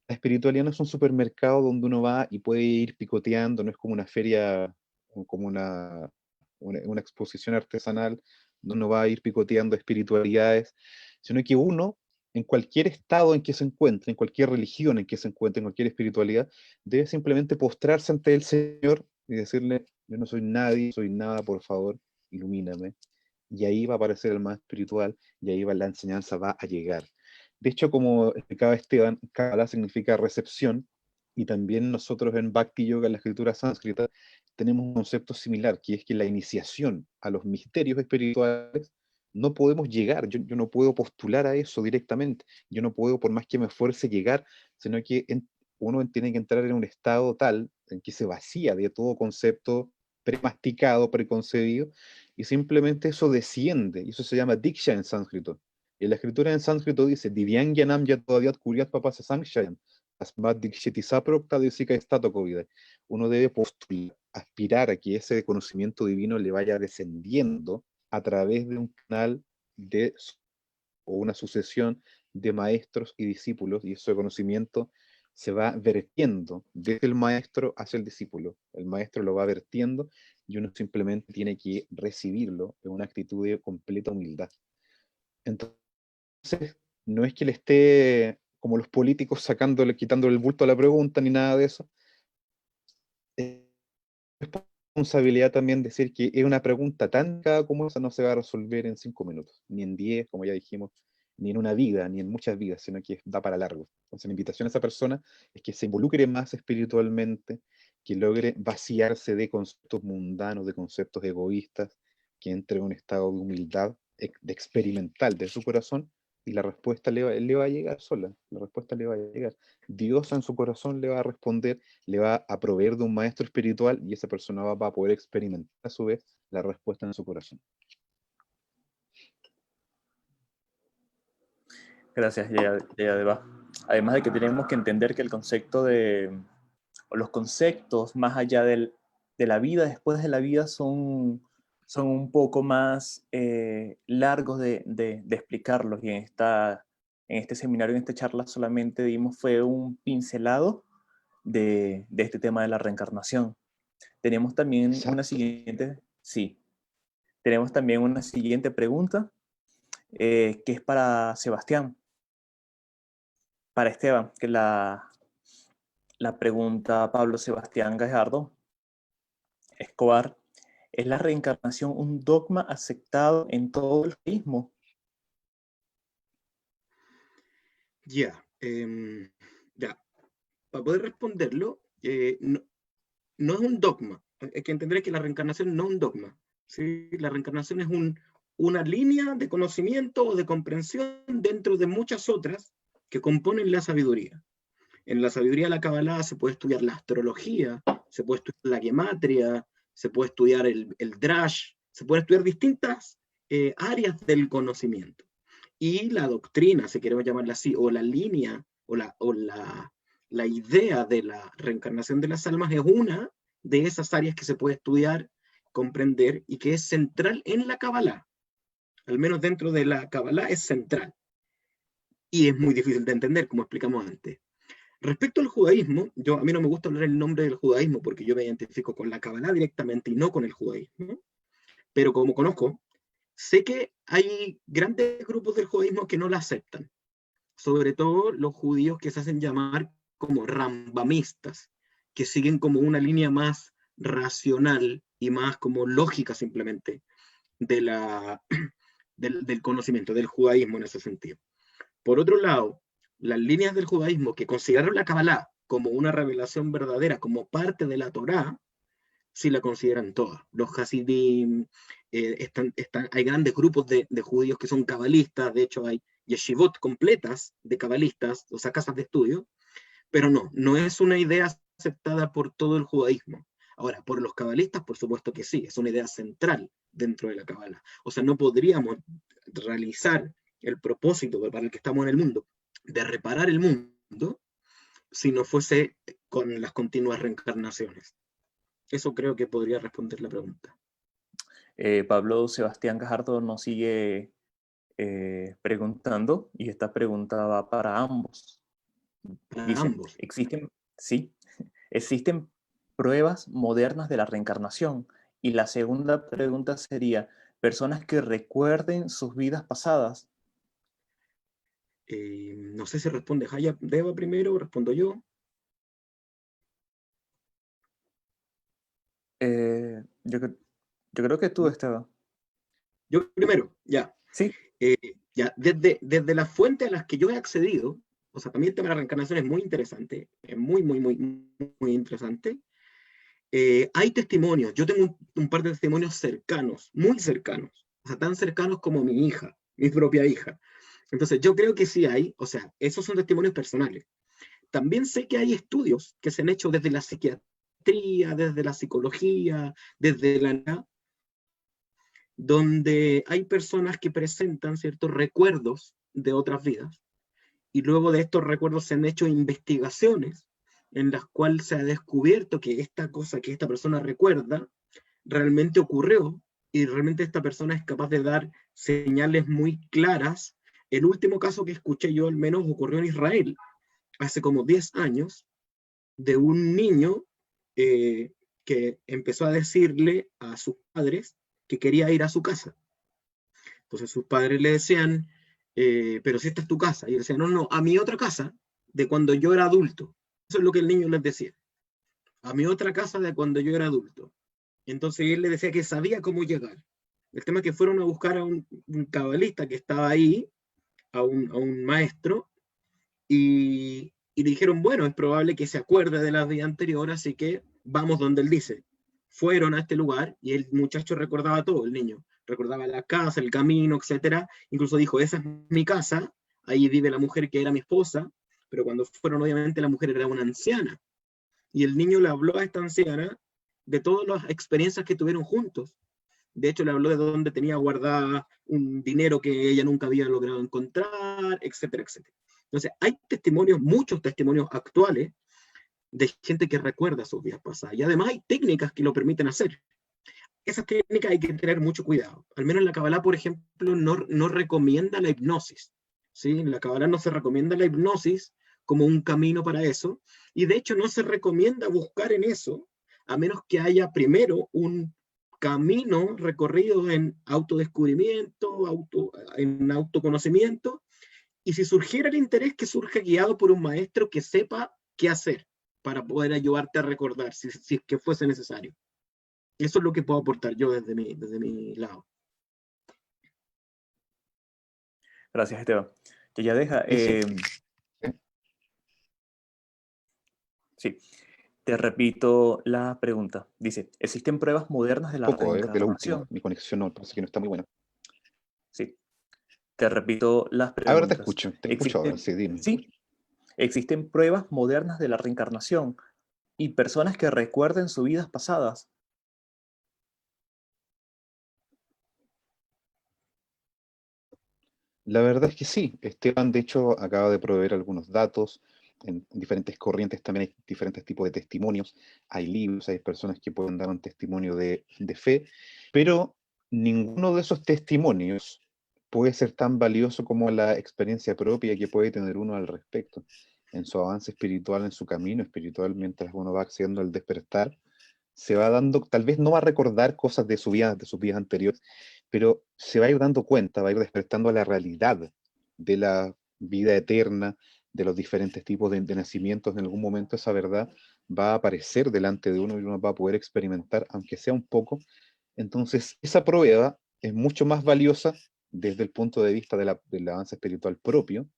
La espiritualidad no es un supermercado donde uno va y puede ir picoteando, no es como una feria, o como una exposición artesanal, donde uno va a ir picoteando espiritualidades, sino que uno, en cualquier estado en que se encuentre, en cualquier religión en que se encuentre, en cualquier espiritualidad, debe simplemente postrarse ante el Señor y decirle, yo no soy nadie, soy nada, por favor, ilumíname. Y ahí va a aparecer el más espiritual, y ahí la enseñanza va a llegar. De hecho, como explicaba Esteban, Kabbalah significa recepción, y también nosotros en Bhakti Yoga, en la escritura sánscrita, tenemos un concepto similar, que es que la iniciación a los misterios espirituales no podemos llegar, yo no puedo postular a eso directamente, yo no puedo, por más que me esfuerce, llegar, sino que uno tiene que entrar en un estado tal en que se vacía de todo concepto premasticado, preconcebido, y simplemente eso desciende, y eso se llama Diksha en sánscrito. Y la escritura en sánscrito dice, Divyangyanam yatvadyat kuryat papasa samshayam, tasmat dikshiti saprokta desika estato kovide. Uno debe postular, aspirar a que ese conocimiento divino le vaya descendiendo a través de un canal de, o una sucesión de maestros y discípulos, y ese conocimiento se va vertiendo desde el maestro hacia el discípulo. El maestro lo va vertiendo y uno simplemente tiene que recibirlo en una actitud de completa humildad. Entonces, no es que le esté, como los políticos, quitándole el bulto a la pregunta, ni nada de eso. Es responsabilidad también decir que es una pregunta tan cada como esa no se va a resolver en 5 minutos, ni en 10, como ya dijimos, ni en una vida, ni en muchas vidas, sino que da para largo. Entonces la invitación a esa persona es que se involucre más espiritualmente, que logre vaciarse de conceptos mundanos, de conceptos egoístas, que entre en un estado de humildad, de experimental de su corazón, y la respuesta le va a llegar sola, la respuesta le va a llegar. Dios en su corazón le va a responder, le va a proveer de un maestro espiritual, y esa persona va a poder experimentar a su vez la respuesta en su corazón.
Gracias, Yadeva. Además de que tenemos que entender que el concepto o los conceptos más allá de la vida, después de la vida, son un poco más largos de explicarlos. Y en este seminario, en esta charla, solamente fue un pincelado de este tema de la reencarnación. Tenemos también
Exacto.
tenemos también una siguiente pregunta, que es para Sebastián. Para Esteban, que la pregunta Pablo Sebastián Gajardo Escobar: ¿es la reencarnación un dogma aceptado en todo el judaísmo?
Ya, para poder responderlo, no es un dogma. Hay que entender que la reencarnación no es un dogma, ¿sí? La reencarnación es una línea de conocimiento o de comprensión dentro de muchas otras que componen la sabiduría. En la sabiduría de la Kabbalah se puede estudiar la astrología, se puede estudiar la gematria, se puede estudiar el drash, se pueden estudiar distintas áreas del conocimiento. Y la doctrina, si queremos llamarla así, o la línea, o la idea de la reencarnación de las almas es una de esas áreas que se puede estudiar, comprender, y que es central en la Kabbalah. Al menos dentro de la Kabbalah es central. Y es muy difícil de entender, como explicamos antes. Respecto al judaísmo, a mí no me gusta hablar el nombre del judaísmo porque yo me identifico con la Kabbalah directamente y no con el judaísmo, pero como conozco, sé que hay grandes grupos del judaísmo que no la aceptan, sobre todo los judíos que se hacen llamar como rambamistas, que siguen como una línea más racional y más como lógica simplemente del conocimiento, del judaísmo en ese sentido. Por otro lado, las líneas del judaísmo que consideraron la Kabbalah como una revelación verdadera, como parte de la Torá, sí la consideran todas. Los Hasidim, hay grandes grupos de judíos que son cabalistas, de hecho hay yeshivot completas de cabalistas, o sea, casas de estudio, pero no es una idea aceptada por todo el judaísmo. Ahora, por los cabalistas, por supuesto que sí, es una idea central dentro de la Kabbalah. O sea, no podríamos realizar el propósito para el que estamos en el mundo, de reparar el mundo, si no fuese con las continuas reencarnaciones. Eso creo que podría responder la pregunta.
Pablo Sebastián Gajardo nos sigue preguntando, y esta pregunta va para ambos.
Para
Dice,
ambos.
¿existen pruebas modernas de la reencarnación? Y la segunda pregunta sería, ¿personas que recuerden sus vidas pasadas?
No sé si responde Deva primero o respondo yo.
Yo creo que tú, Esteban.
Yo primero, ya.
Sí.
Ya, desde las fuentes a las que yo he accedido, o sea, para mí el tema de la reencarnación es muy interesante, es muy, muy, muy, muy interesante. Hay testimonios, yo tengo un par de testimonios cercanos, muy cercanos, o sea, tan cercanos como mi hija, mi propia hija. Entonces, yo creo que sí hay, o sea, esos son testimonios personales. También sé que hay estudios que se han hecho desde la psiquiatría, desde la psicología, desde la... donde hay personas que presentan ciertos recuerdos de otras vidas, y luego de estos recuerdos se han hecho investigaciones en las cuales se ha descubierto que esta cosa que esta persona recuerda realmente ocurrió, y realmente esta persona es capaz de dar señales muy claras. El último caso que escuché yo al menos ocurrió en Israel, hace como 10 años, de un niño que empezó a decirle a sus padres que quería ir a su casa. Entonces sus padres le decían, pero si esta es tu casa. Y él decía, no, no, a mi otra casa, de cuando yo era adulto. Eso es lo que el niño les decía. A mi otra casa de cuando yo era adulto. Entonces él le decía que sabía cómo llegar. El tema es que fueron a buscar a un cabalista que estaba ahí, a un maestro, y le dijeron, bueno, es probable que se acuerde de la vida anterior, así que vamos donde él dice. Fueron a este lugar y el muchacho recordaba todo, el niño. Recordaba la casa, el camino, etcétera. Incluso dijo, esa es mi casa, ahí vive la mujer que era mi esposa, pero cuando fueron, obviamente, la mujer era una anciana. Y el niño le habló a esta anciana de todas las experiencias que tuvieron juntos. De hecho, le habló de dónde tenía guardada un dinero que ella nunca había logrado encontrar, etcétera, etcétera. Entonces, hay testimonios, muchos testimonios actuales de gente que recuerda sus vidas pasadas. Y además hay técnicas que lo permiten hacer. Esas técnicas hay que tener mucho cuidado. Al menos en la Kabbalah, por ejemplo, no recomienda la hipnosis. ¿Sí? En la Kabbalah no se recomienda la hipnosis como un camino para eso. Y de hecho no se recomienda buscar en eso, a menos que haya primero un camino recorrido en autodescubrimiento, en autoconocimiento, y si surgiera el interés, que surja guiado por un maestro que sepa qué hacer para poder ayudarte a recordar, si es que fuese necesario. Eso es lo que puedo aportar yo desde mi lado.
Gracias, Esteban. Ya deja. Sí, te repito la pregunta. Dice, ¿existen pruebas modernas de la
Poco, de lo último.
reencarnación?
Mi conexión no, parece que no está muy buena.
Sí, te repito las
Ahora te
preguntas.
escucho ahora, sí, dime.
Sí, existen pruebas modernas de la reencarnación y personas que recuerden sus vidas pasadas.
La verdad es que sí. Esteban, de hecho, acaba de proveer algunos datos. En diferentes corrientes también hay diferentes tipos de testimonios. Hay libros, hay personas que pueden dar un testimonio de fe, pero ninguno de esos testimonios puede ser tan valioso como la experiencia propia que puede tener uno al respecto. En su avance espiritual, en su camino espiritual, mientras uno va accediendo al despertar, se va dando, tal vez no va a recordar cosas de su vida, de sus vidas anteriores, pero se va a ir dando cuenta, va a ir despertando a la realidad de la vida eterna, de los diferentes tipos de nacimientos. En algún momento esa verdad va a aparecer delante de uno y uno va a poder experimentar, aunque sea un poco. Entonces, esa prueba es mucho más valiosa desde el punto de vista del avance espiritual propio,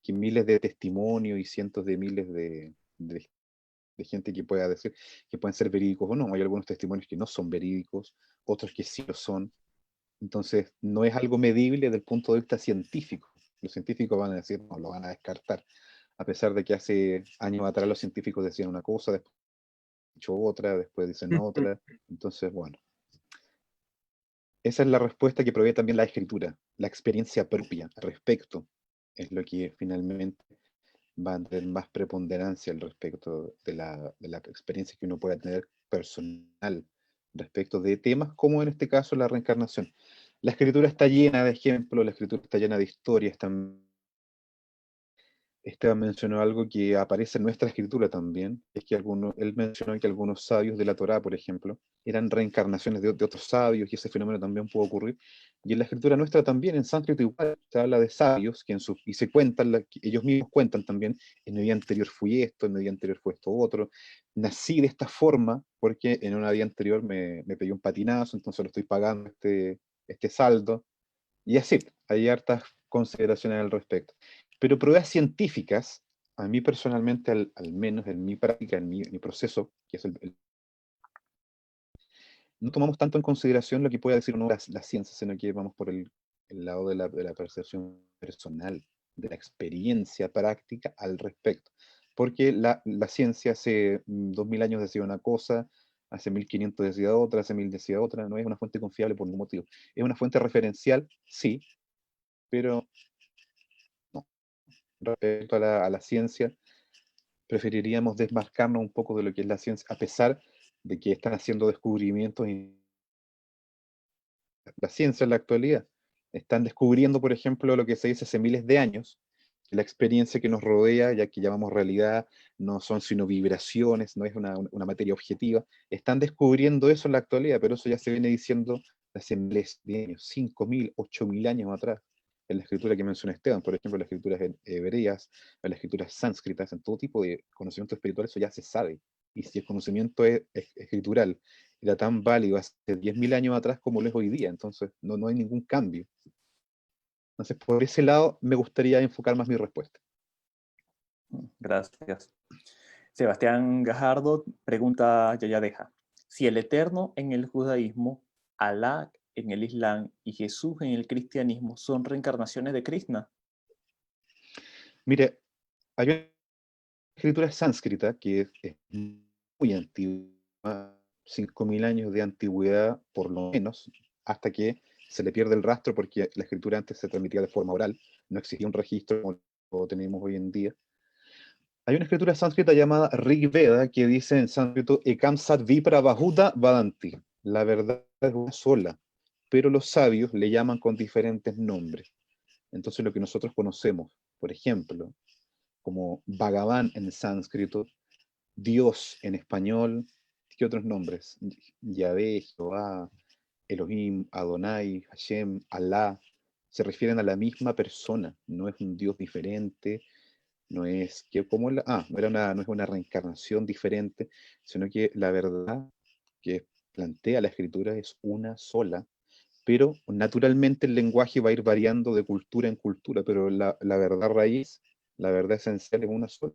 que miles de testimonios y cientos de miles de gente que pueda decir que pueden ser verídicos o no. Hay algunos testimonios que no son verídicos, otros que sí lo son. Entonces, no es algo medible desde el punto de vista científico. Los científicos van a decir, no, lo van a descartar. A pesar de que hace años atrás los científicos decían una cosa, después dicho otra, después dicen otra. Entonces, bueno. Esa es la respuesta que provee también la escritura, la experiencia propia al respecto. Es lo que finalmente va a tener más preponderancia al respecto de la experiencia que uno pueda tener personal respecto de temas como en este caso la reencarnación. La escritura está llena de ejemplos, la escritura está llena de historias también. Esteban mencionó algo que aparece en nuestra escritura también, es que él mencionó que algunos sabios de la Torá, por ejemplo, eran reencarnaciones de otros sabios, y ese fenómeno también puede ocurrir. Y en la escritura nuestra también, en sánscrito igual, se habla de sabios, y se cuentan, ellos mismos cuentan también, en mi vida anterior fui esto, en mi vida anterior fue esto otro, nací de esta forma, porque en una vida anterior me pegué un patinazo, entonces lo estoy pagando este saldo, y así, hay hartas consideraciones al respecto. Pero pruebas científicas, a mí personalmente, al menos en mi práctica, en mi proceso, que es no tomamos tanto en consideración lo que pueda decir uno la ciencia, sino que vamos por el lado de la percepción personal, de la experiencia práctica al respecto. Porque la ciencia hace 2000 años decía una cosa, hace 1500 decía otra, hace 1000 decía otra, no es una fuente confiable por ningún motivo. Es una fuente referencial, sí, pero no. Respecto a la ciencia, preferiríamos desmarcarnos un poco de lo que es la ciencia, a pesar de que están haciendo descubrimientos en la ciencia en la actualidad. Están descubriendo, por ejemplo, lo que se dice hace miles de años, que la experiencia que nos rodea, ya que llamamos realidad, no son sino vibraciones, no es una materia objetiva. Están descubriendo eso en la actualidad, pero eso ya se viene diciendo hace miles de años, 5000, 8000 años atrás. en la escritura que mencionó Esteban, por ejemplo, en las escrituras hebreas, en las escrituras sánscritas, en todo tipo de conocimiento espiritual, eso ya se sabe. Y si el conocimiento escritural era tan válido hace 10.000 años atrás como lo es hoy día, entonces no hay ningún cambio. Entonces, por ese lado, me gustaría enfocar más mi respuesta.
Gracias. Sebastián Gajardo pregunta Yayadeja, si el Eterno en el judaísmo, Alá en el Islam y Jesús en el cristianismo son reencarnaciones de Krishna.
Mire, hay una escritura sánscrita que es muy antigua, 5.000 años de antigüedad por lo menos, hasta que se le pierde el rastro porque la escritura antes se transmitía de forma oral, no existía un registro como lo tenemos hoy en día. Hay una escritura sánscrita llamada Rig Veda que dice en sánscrito Ekam Sat Vipra Bahuta Vadanti. La verdad es una sola, pero los sabios le llaman con diferentes nombres. Entonces lo que nosotros conocemos, por ejemplo, como Bhagavan en sánscrito, Dios en español, ¿qué otros nombres? Yahvé, Jehová, Elohim, Adonai, Hashem, Alá, se refieren a la misma persona, no es un Dios diferente, no es que como no es una reencarnación diferente, sino que la verdad que plantea la escritura es una sola, pero naturalmente el lenguaje va a ir variando de cultura en cultura, pero la verdad raíz, la verdad esencial es una sola.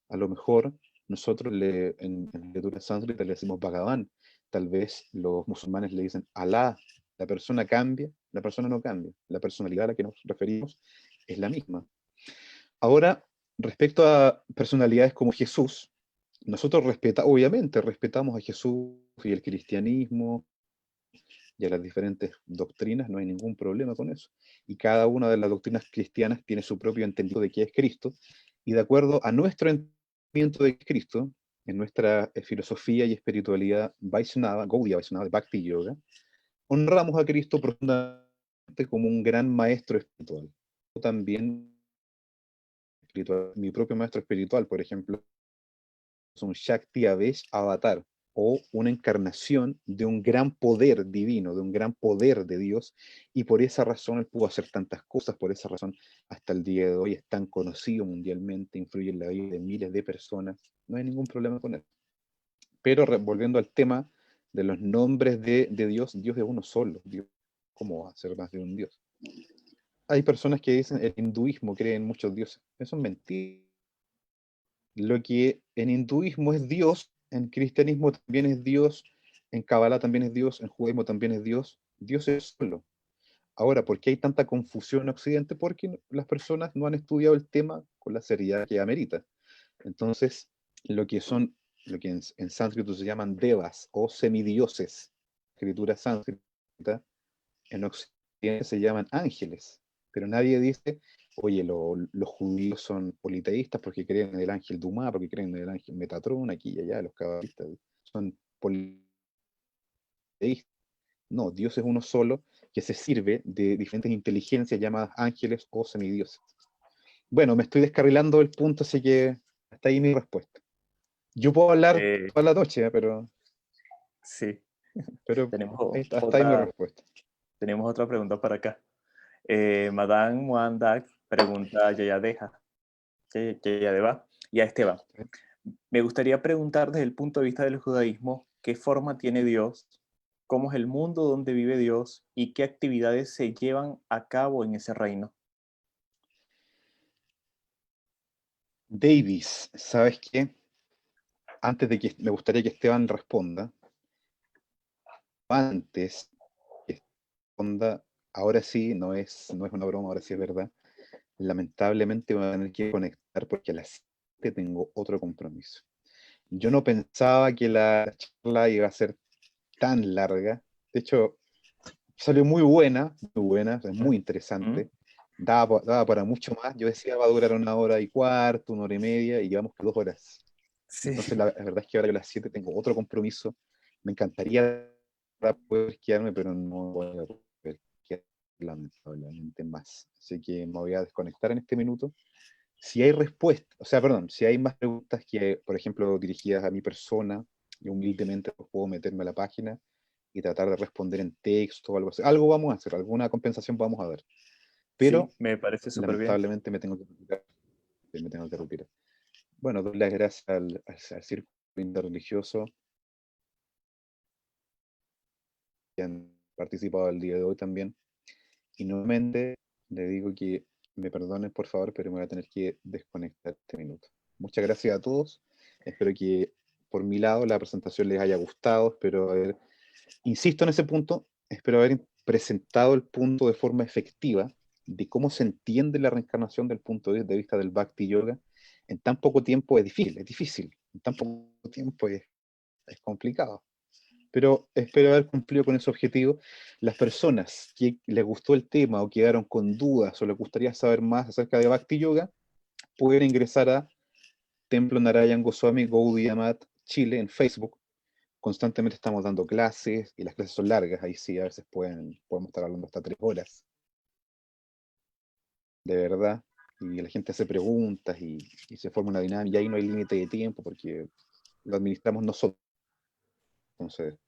A lo mejor nosotros en la escritura sánscrita le decimos Bhagavan, tal vez los musulmanes le dicen Alá, la persona cambia, la persona no cambia, la personalidad a la que nos referimos es la misma. Ahora, respecto a personalidades como Jesús, nosotros obviamente respetamos a Jesús y el cristianismo y a las diferentes doctrinas, no hay ningún problema con eso. Y cada una de las doctrinas cristianas tiene su propio entendimiento de qué es Cristo, y de acuerdo a nuestro entendimiento de Cristo, en nuestra filosofía y espiritualidad Vaishnava, Gaudiya Vaishnava, de Bhakti Yoga, honramos a Cristo profundamente como un gran maestro espiritual. También mi propio maestro espiritual, por ejemplo, es un Shakti Avesh Avatar, o una encarnación de un gran poder divino, de un gran poder de Dios, y por esa razón él pudo hacer tantas cosas, por esa razón hasta el día de hoy es tan conocido mundialmente, influye en la vida de miles de personas, no hay ningún problema con él. Pero volviendo al tema de los nombres de Dios, Dios es uno solo, Dios, ¿cómo va a ser más de un Dios? Hay personas que dicen el hinduismo cree en muchos dioses, eso es mentira. Lo que en hinduismo es Dios, en cristianismo también es Dios, en Kabbalah también es Dios, en judaísmo también es Dios. Dios es solo. Ahora, ¿por qué hay tanta confusión en Occidente? Porque las personas no han estudiado el tema con la seriedad que amerita. Entonces, lo que en sánscrito se llaman devas o semidioses, escritura sánscrita, en Occidente se llaman ángeles, pero nadie dice, oye, los judíos son politeístas porque creen en el ángel Dumá, porque creen en el ángel Metatrón, aquí y allá, los cabalistas son politeístas. No, Dios es uno solo que se sirve de diferentes inteligencias llamadas ángeles o semidioses. Bueno, me estoy descarrilando del punto, así que hasta ahí mi respuesta. Yo puedo hablar toda la noche,
Sí,
pero
tenemos
hasta ahí mi respuesta.
tenemos otra pregunta para acá. Madame Muandak pregunta a Yayadeja, Yayadeva y a Esteban. Me gustaría preguntar desde el punto de vista del judaísmo, ¿qué forma tiene Dios? ¿Cómo es el mundo donde vive Dios? ¿Y qué actividades se llevan a cabo en ese reino?
Davis, ¿sabes qué? Antes de que me gustaría que Esteban responda, antes que responda, ahora sí, no es una broma, ahora sí es verdad. Lamentablemente me voy a tener que conectar porque a las 7 tengo otro compromiso. Yo no pensaba que la charla iba a ser tan larga. De hecho, salió muy buena, es muy interesante. Daba para mucho más. Yo decía va a durar 1 hora y cuarto, 1 hora y media, y llevamos 2 horas.
Sí.
Entonces la verdad es que ahora yo a las 7 tengo otro compromiso. Me encantaría poder quedarme, pero no voy a poder quedar lamentablemente más. Así que me voy a desconectar en este minuto. Si hay respuestas, o sea, perdón, si hay más preguntas que, por ejemplo, dirigidas a mi persona, yo humildemente pues, puedo meterme a la página y tratar de responder en texto o algo así. Algo vamos a hacer, alguna compensación vamos a dar. Pero
Sí, me parece súper bien.
lamentablemente me tengo que retirar. Me tengo que retirar. Bueno, doy las gracias al círculo interreligioso que han participado el día de hoy también. Y nuevamente le digo que me perdonen por favor, pero me voy a tener que desconectar este minuto. Muchas gracias a todos. Espero que por mi lado la presentación les haya gustado. Espero haber, insisto en ese punto, espero haber presentado el punto de forma efectiva de cómo se entiende la reencarnación del punto de vista del Bhakti Yoga. En tan poco tiempo es difícil. En tan poco tiempo es complicado. Pero espero haber cumplido con ese objetivo. Las personas que les gustó el tema o quedaron con dudas o les gustaría saber más acerca de Bhakti Yoga, pueden ingresar a Templo Narayan Goswami Gaudiya Math Chile en Facebook. Constantemente estamos dando clases y las clases son largas, ahí sí a veces podemos estar hablando hasta 3 horas. De verdad. Y la gente hace preguntas y se forma una dinámica y ahí no hay límite de tiempo porque lo administramos nosotros. Entonces,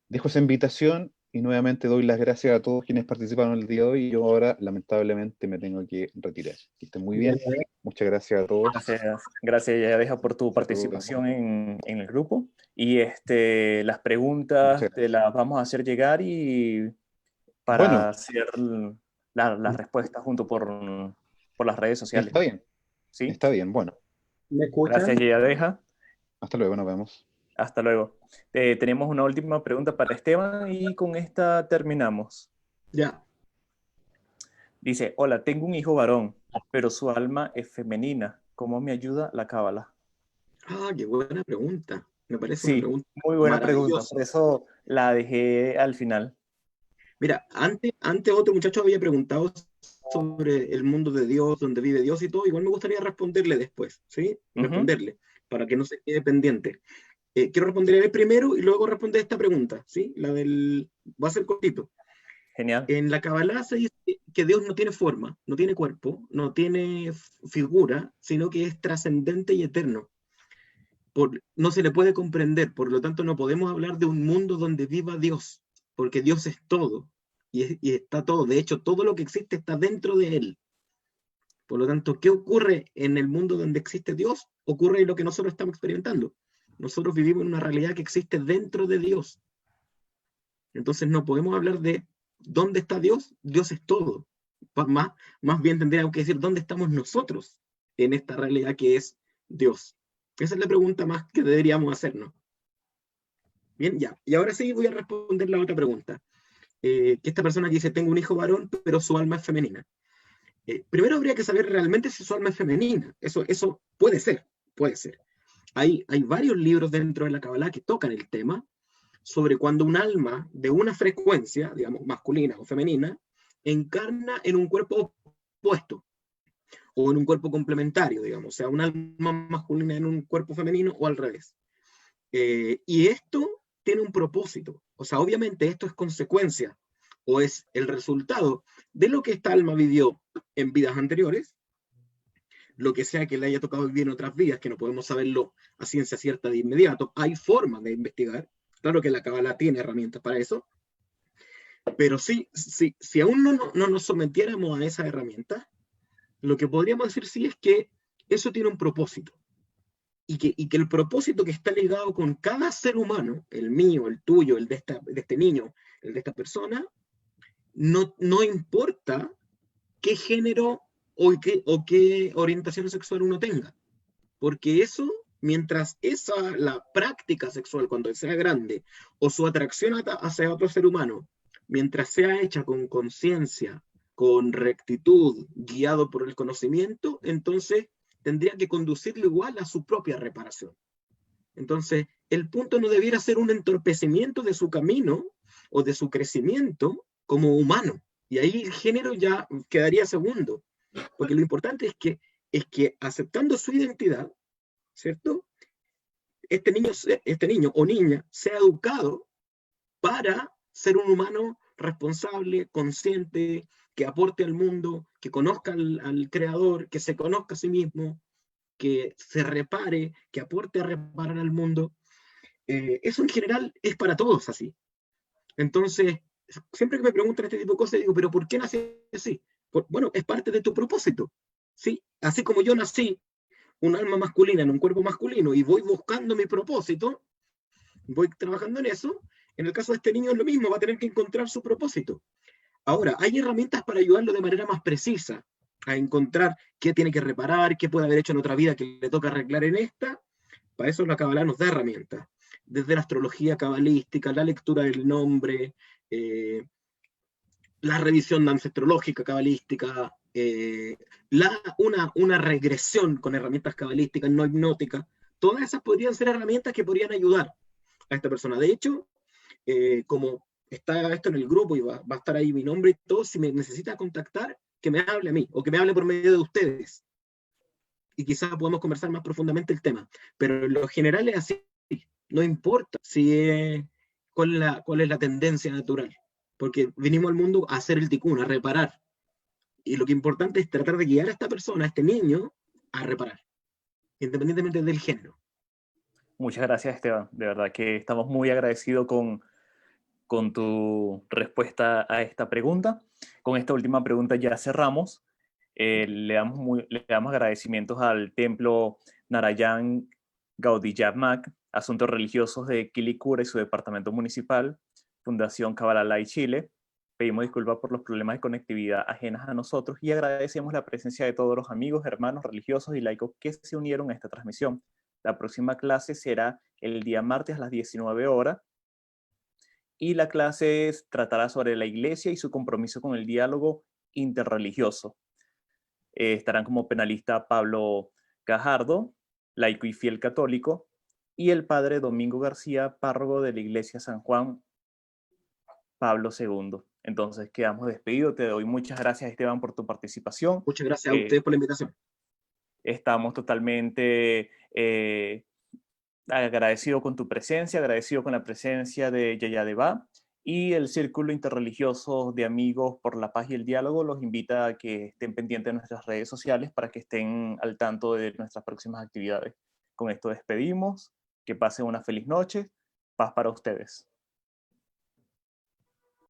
dejo esa invitación y nuevamente doy las gracias a todos quienes participaron el día de hoy y yo ahora lamentablemente me tengo que retirar. Que estén muy bien. Muchas gracias a todos.
Gracias Yadeja por tu participación en el grupo. Y las preguntas te las vamos a hacer llegar y para hacer las respuestas junto por las redes sociales.
Está bien.
¿Sí?
Está bien, bueno.
¿Me escuchan?
Gracias Yadeja.
Hasta luego, nos vemos.
Hasta luego. Tenemos una última pregunta para Esteban y con esta terminamos.
Ya.
Dice, hola, tengo un hijo varón, pero su alma es femenina. ¿Cómo me ayuda la cábala?
Ah, qué buena pregunta. Me parece una
Sí,
pregunta
muy buena pregunta.
maravillosa.
Por eso la dejé al final.
Mira, antes otro muchacho había preguntado sobre el mundo de Dios, donde vive Dios y todo. Igual me gustaría responderle después, ¿sí? Responderle, para que no se quede pendiente. Quiero responderle él primero y luego responder esta pregunta, ¿sí? Va a ser cortito.
Genial.
En la Kabbalah se dice que Dios no tiene forma, no tiene cuerpo, no tiene figura, sino que es trascendente y eterno. No se le puede comprender, por lo tanto no podemos hablar de un mundo donde viva Dios, porque Dios es todo, y está todo. De hecho, todo lo que existe está dentro de Él. Por lo tanto, ¿qué ocurre en el mundo donde existe Dios? Ocurre lo que nosotros estamos experimentando. Nosotros vivimos en una realidad que existe dentro de Dios. Entonces no podemos hablar de dónde está Dios. Dios es todo. Más bien tendríamos que decir dónde estamos nosotros en esta realidad que es Dios. Esa es la pregunta más que deberíamos hacernos. Bien, ya. Y ahora sí voy a responder la otra pregunta. Que esta persona que dice, tengo un hijo varón, pero su alma es femenina. Primero habría que saber realmente si su alma es femenina. Eso puede ser, puede ser. Hay varios libros dentro de la Kabbalah que tocan el tema sobre cuando un alma de una frecuencia, digamos, masculina o femenina, encarna en un cuerpo opuesto o en un cuerpo complementario, digamos, o sea, un alma masculina en un cuerpo femenino o al revés. Y esto tiene un propósito. O sea, obviamente esto es consecuencia o es el resultado de lo que esta alma vivió en vidas anteriores, lo que sea que le haya tocado vivir en otras vidas, que no podemos saberlo a ciencia cierta de inmediato. Hay formas de investigar. Claro que la Kabbalah tiene herramientas para eso, pero sí, si aún no nos sometiéramos a esas herramientas, lo que podríamos decir sí es que eso tiene un propósito. Y que el propósito que está ligado con cada ser humano, el mío, el tuyo, el de este niño, el de esta persona, no importa qué género o qué orientación sexual uno tenga. Porque eso, mientras la práctica sexual, cuando sea grande, o su atracción hacia otro ser humano, mientras sea hecha con conciencia, con rectitud, guiado por el conocimiento, entonces tendría que conducirlo igual a su propia reparación. Entonces, el punto no debiera ser un entorpecimiento de su camino o de su crecimiento como humano. Y ahí el género ya quedaría segundo. Porque lo importante es que aceptando su identidad, ¿cierto? Este niño o niña sea educado para ser un humano responsable, consciente, que aporte al mundo, que conozca al creador, que se conozca a sí mismo, que se repare, que aporte a reparar al mundo. Eso en general es para todos así. Entonces, siempre que me preguntan este tipo de cosas, digo, ¿pero por qué nací así? Bueno, es parte de tu propósito, ¿sí? Así como yo nací un alma masculina en un cuerpo masculino y voy buscando mi propósito, voy trabajando en eso, en el caso de este niño es lo mismo, va a tener que encontrar su propósito. Ahora, hay herramientas para ayudarlo de manera más precisa a encontrar qué tiene que reparar, qué puede haber hecho en otra vida que le toca arreglar en esta. Para eso la Kabbalah nos da herramientas. Desde la astrología cabalística, la lectura del nombre, la revisión ancestrológica cabalística, una regresión con herramientas cabalísticas no hipnóticas. Todas esas podrían ser herramientas que podrían ayudar a esta persona. De hecho, como está esto en el grupo y va a estar ahí mi nombre y todo, si me necesita contactar, que me hable a mí o que me hable por medio de ustedes. Y quizás podamos conversar más profundamente el tema. Pero en lo general es así. No importa cuál es la tendencia natural. Porque vinimos al mundo a hacer el tikkun, a reparar. Y lo que es importante es tratar de guiar a esta persona, a este niño, a reparar. Independientemente del género.
Muchas gracias, Esteban. De verdad que estamos muy agradecidos con tu respuesta a esta pregunta. Con esta última pregunta ya cerramos. Le damos agradecimientos al Templo Narayan Gaudiyamak, Asuntos Religiosos de Quilicura y su departamento municipal, Fundación Kabbalah Chile. Pedimos disculpas por los problemas de conectividad ajenas a nosotros y agradecemos la presencia de todos los amigos, hermanos religiosos y laicos que se unieron a esta transmisión. La próxima clase será el día martes a las 19 horas y la clase tratará sobre la iglesia y su compromiso con el diálogo interreligioso. Estarán como penalista Pablo Gajardo, laico y fiel católico, y el padre Domingo García, párroco de la iglesia San Juan Pablo II. Entonces quedamos despedidos. Te doy muchas gracias, Esteban, por tu participación.
Muchas gracias a ustedes por la invitación.
Estamos totalmente agradecido con tu presencia, agradecido con la presencia de Yayadeva, y el Círculo Interreligioso de Amigos por la Paz y el Diálogo los invita a que estén pendientes de nuestras redes sociales para que estén al tanto de nuestras próximas actividades. Con esto despedimos, que pasen una feliz noche, paz para ustedes.